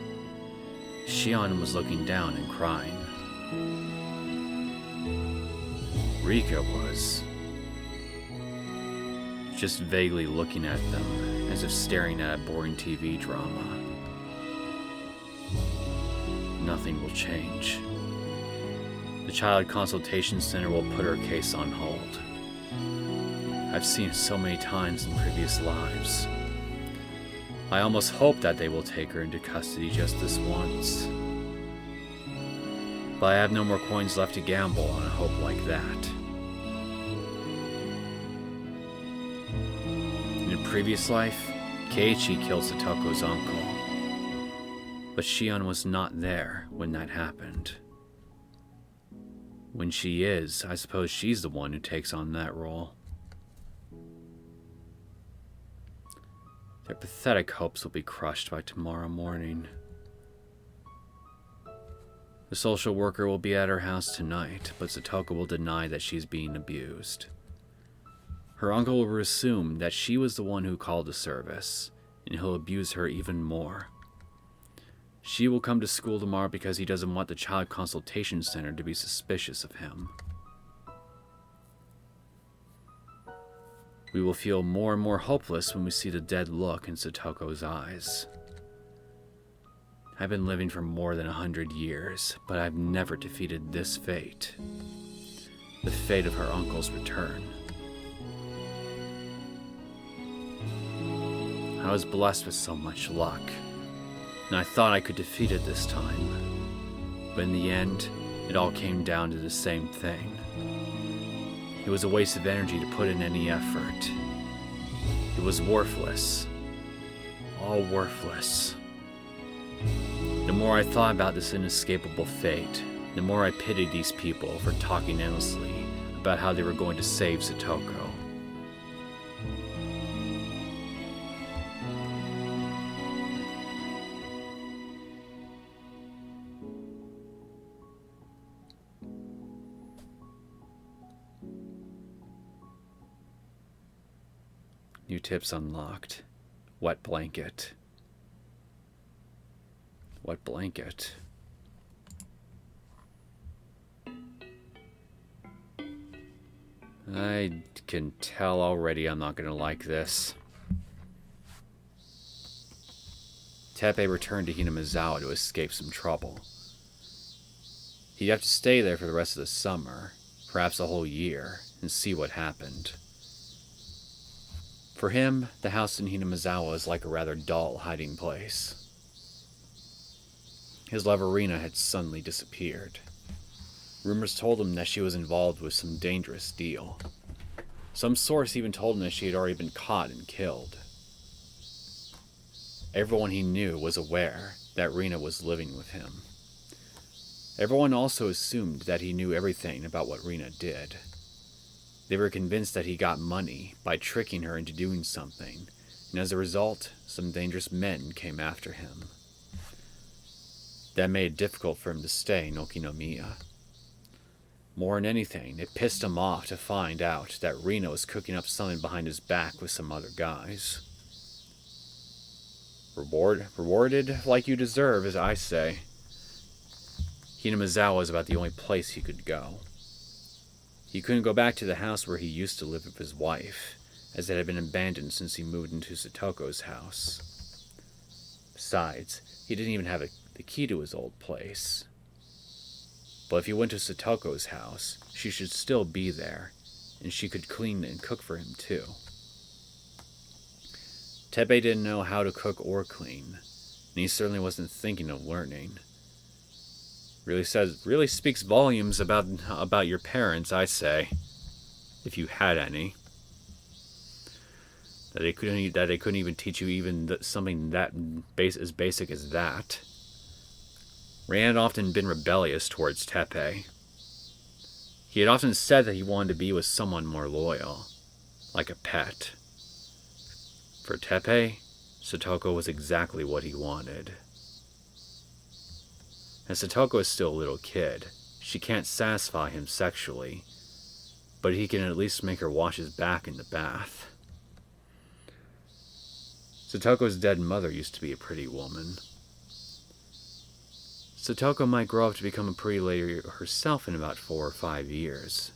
Shion was looking down and crying. Rika was just vaguely looking at them, as if staring at a boring TV drama. Nothing will change. The Child Consultation Center will put her case on hold. I've seen it so many times in previous lives. I almost hope that they will take her into custody just this once. But I have no more coins left to gamble on a hope like that. In a previous life, Keiichi killed Satoko's uncle. But Shion was not there when that happened. When she is, I suppose she's the one who takes on that role. Their pathetic hopes will be crushed by tomorrow morning. The social worker will be at her house tonight, but Satoko will deny that she's being abused. Her uncle will assume that she was the one who called the service, and he'll abuse her even more. She will come to school tomorrow because he doesn't want the Child Consultation Center to be suspicious of him. We will feel more and more hopeless when we see the dead look in Satoko's eyes. I've been living for more than 100 years, but I've never defeated this fate. The fate of her uncle's return. I was blessed with so much luck, and I thought I could defeat it this time. But in the end, it all came down to the same thing. It was a waste of energy to put in any effort. It was worthless. All worthless. The more I thought about this inescapable fate, the more I pitied these people for talking endlessly about how they were going to save Satoko. New tips unlocked. Wet blanket. Wet blanket. I can tell already I'm not going to like this. Teppei returned to Hinamizawa to escape some trouble. He'd have to stay there for the rest of the summer, perhaps a whole year, and see what happened. For him, the house in Hinamizawa was like a rather dull hiding place. His lover Rina had suddenly disappeared. Rumors told him that she was involved with some dangerous deal. Some source even told him that she had already been caught and killed. Everyone he knew was aware that Rina was living with him. Everyone also assumed that he knew everything about what Rina did. They were convinced that he got money by tricking her into doing something, and as a result, some dangerous men came after him. That made it difficult for him to stay in Okinomiya. More than anything, it pissed him off to find out that Rina was cooking up something behind his back with some other guys. Rewarded like you deserve, as I say. Hinamizawa was about the only place he could go. He couldn't go back to the house where he used to live with his wife, as it had been abandoned since he moved into Satoko's house. Besides, he didn't even have the key to his old place. But if he went to Satoko's house, she should still be there, and she could clean and cook for him too. Teppei didn't know how to cook or clean, and he certainly wasn't thinking of learning. Really speaks volumes about your parents, I say, if you had any. That they couldn't even teach you even something that as basic as that. Rand had often been rebellious towards Teppei. He had often said that he wanted to be with someone more loyal, like a pet. For Teppei, Satoko was exactly what he wanted. As Satoko is still a little kid, she can't satisfy him sexually, but he can at least make her wash his back in the bath. Satoko's dead mother used to be a pretty woman. Satoko might grow up to become a pretty lady herself in about 4 or 5 years.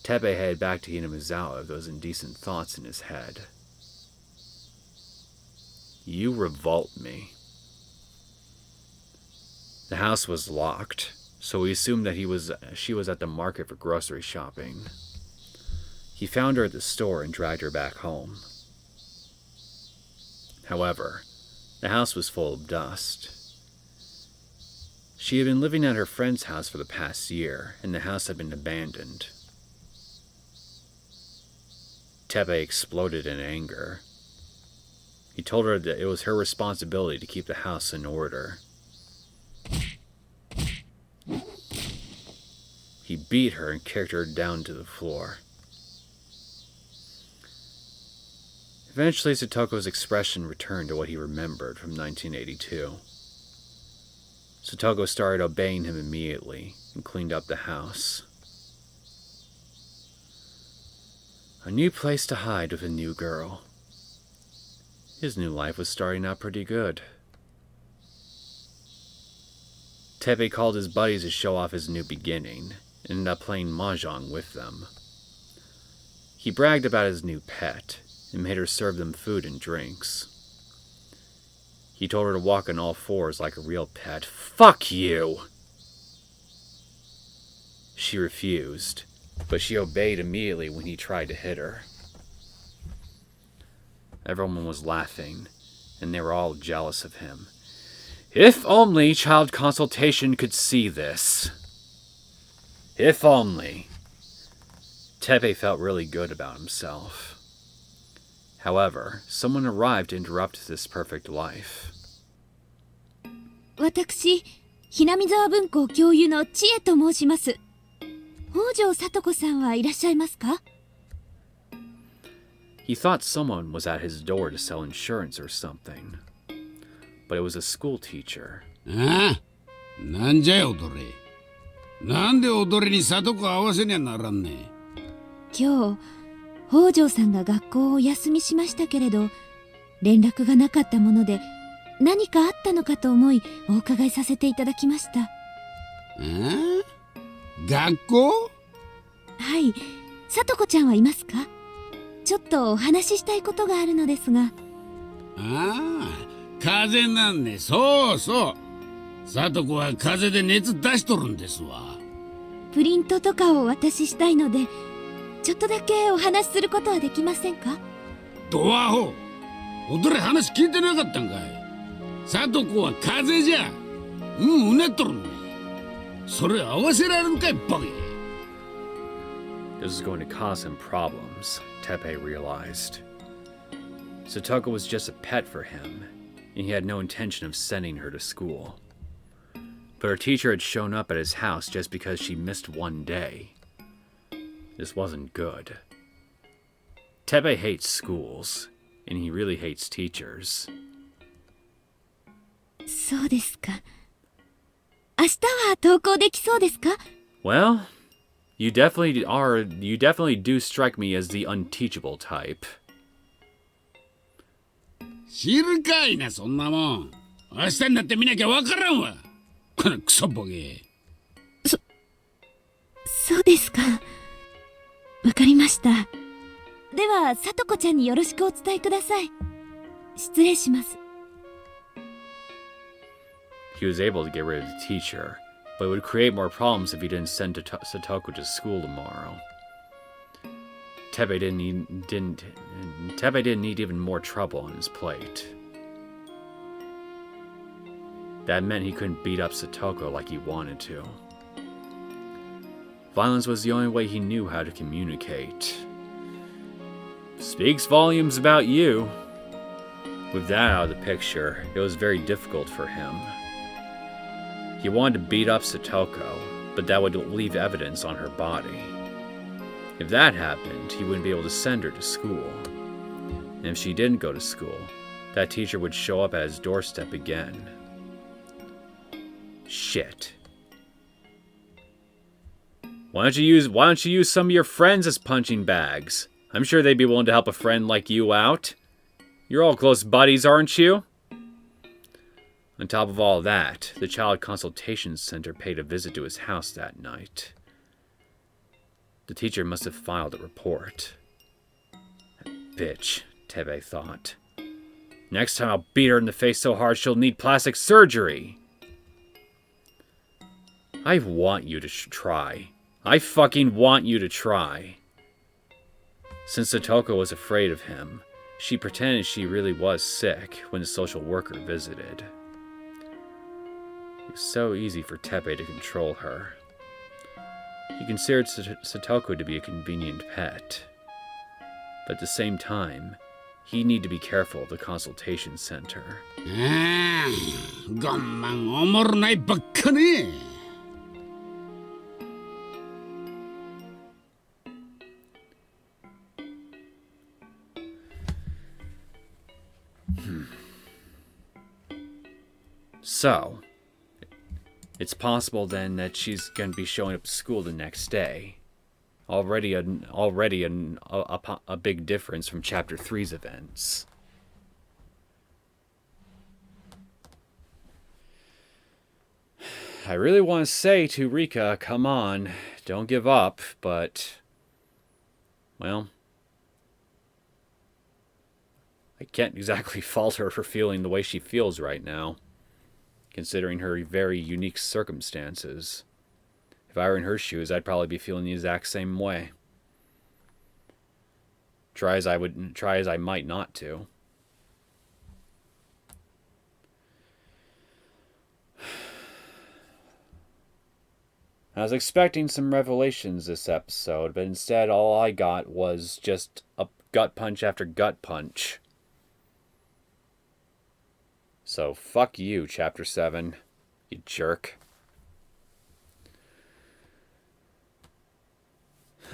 Teppei headed back to Hinamizawa with those indecent thoughts in his head. You revolt me. The house was locked, so we assumed that she was at the market for grocery shopping. He found her at the store and dragged her back home. However, the house was full of dust. She had been living at her friend's house for the past year, and the house had been abandoned. Teppei exploded in anger. He told her that it was her responsibility to keep the house in order. He beat her and kicked her down to the floor. Eventually, Satoko's expression returned to what he remembered from 1982. Satoko started obeying him immediately and cleaned up the house. A new place to hide with a new girl. His new life was starting out pretty good. Teppei called his buddies to show off his new beginning, and ended up playing mahjong with them. He bragged about his new pet, and made her serve them food and drinks. He told her to walk on all fours like a real pet. Fuck you! She refused, but she obeyed immediately when he tried to hit her. Everyone was laughing, and they were all jealous of him. If only child consultation could see this. If only. Teppei felt really good about himself. However, someone arrived to interrupt this perfect life. 私、ひなみざわ文庫教諭の千恵と申します。北条さと子さんはいらっしゃいますか? He thought someone was at his door to sell insurance or something. But it was a school teacher. ああ、なんじゃよ、踊り。なんで踊りにさとこ合わせにゃならんね。今日、北条さんが学校をお休みしましたけれど、連絡がなかったもので、何かあったのかと思いお伺いさせていただきました。学校？はい、さとこちゃんはいますか？ちょっとお話ししたいことがあるのですが。ああ、風邪なんね。そうそう。さとこは風邪で熱出しとるんですわ。プリントとかをお渡ししたいので、ちょっとだけお話しすることはできませんか？ドアホ、踊れ話聞いてなかったんかい。さとこは風邪じゃ。うねっとるんね。それ合わせられるかい、バカ。This was going to cause him problems, Teppei realized. Satoko was just a pet for him, and he had no intention of sending her to school. But her teacher had shown up at his house just because she missed one day. This wasn't good. Teppei hates schools, and he really hates teachers. そうですか。明日は登校できそうですか？ Well, you definitely do strike me as the unteachable type. 知るかいな、そんなもん。明日になって見なきゃわからんわ。このクソボケ。そうですか。わかりました。では、さとこちゃんによろしくお伝えください。失礼します。He was able to get rid of the teacher, but it would create more problems if he didn't send Satoko to school tomorrow. Teppei didn't need even more trouble on his plate. That meant he couldn't beat up Satoko like he wanted to. Violence was the only way he knew how to communicate. Speaks volumes about you. With that out of the picture, it was very difficult for him. He wanted to beat up Satoko, but that would leave evidence on her body. If that happened, he wouldn't be able to send her to school. And if she didn't go to school, that teacher would show up at his doorstep again. Shit. Why don't you use some of your friends as punching bags? I'm sure they'd be willing to help a friend like you out. You're all close buddies, aren't you? On top of all that, the Child Consultation Center paid a visit to his house that night. The teacher must have filed a report. That bitch, Teppei thought. Next time I'll beat her in the face so hard she'll need plastic surgery. I want you to try. I fucking want you to try. Since Satoko was afraid of him, she pretended she really was sick when the social worker visited. It was so easy for Teppei to control her. He considered Satoko to be a convenient pet. But at the same time, he needed to be careful of the consultation center. ごんまんおもろないばっかね。So, it's possible then that she's going to be showing up to school the next day. Already a big difference from Chapter 3's events. I really want to say to Rika, come on, don't give up, but, well, I can't exactly fault her for feeling the way she feels right now, considering her very unique circumstances. If I were in her shoes, I'd probably be feeling the exact same way. Try as I might not to. I was expecting some revelations this episode, but instead all I got was just a gut punch after gut punch. So fuck you, Chapter 7, you jerk.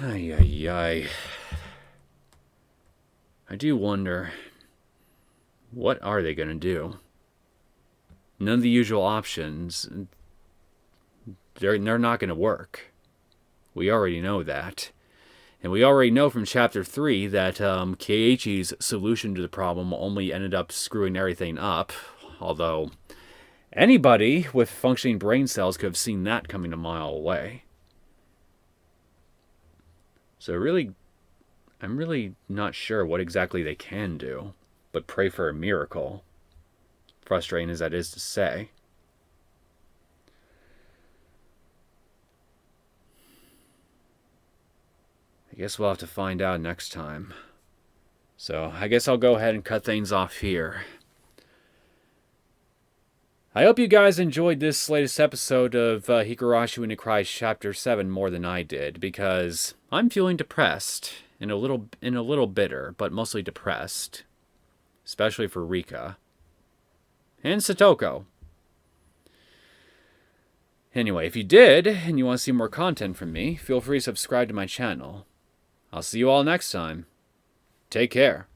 Ay, ay, ay. I do wonder, what are they gonna do? None of the usual options, they're not gonna work. We already know that. And we already know from Chapter 3 that Keiichi's solution to the problem only ended up screwing everything up. Although, anybody with functioning brain cells could have seen that coming a mile away. So I'm really not sure what exactly they can do, but pray for a miracle. Frustrating as that is to say. I guess we'll have to find out next time. So I guess I'll go ahead and cut things off here. I hope you guys enjoyed this latest episode of Higurashi When It Cries Chapter 7 more than I did, because I'm feeling depressed and a little bitter, but mostly depressed, especially for Rika and Satoko. Anyway, if you did and you want to see more content from me, feel free to subscribe to my channel. I'll see you all next time. Take care.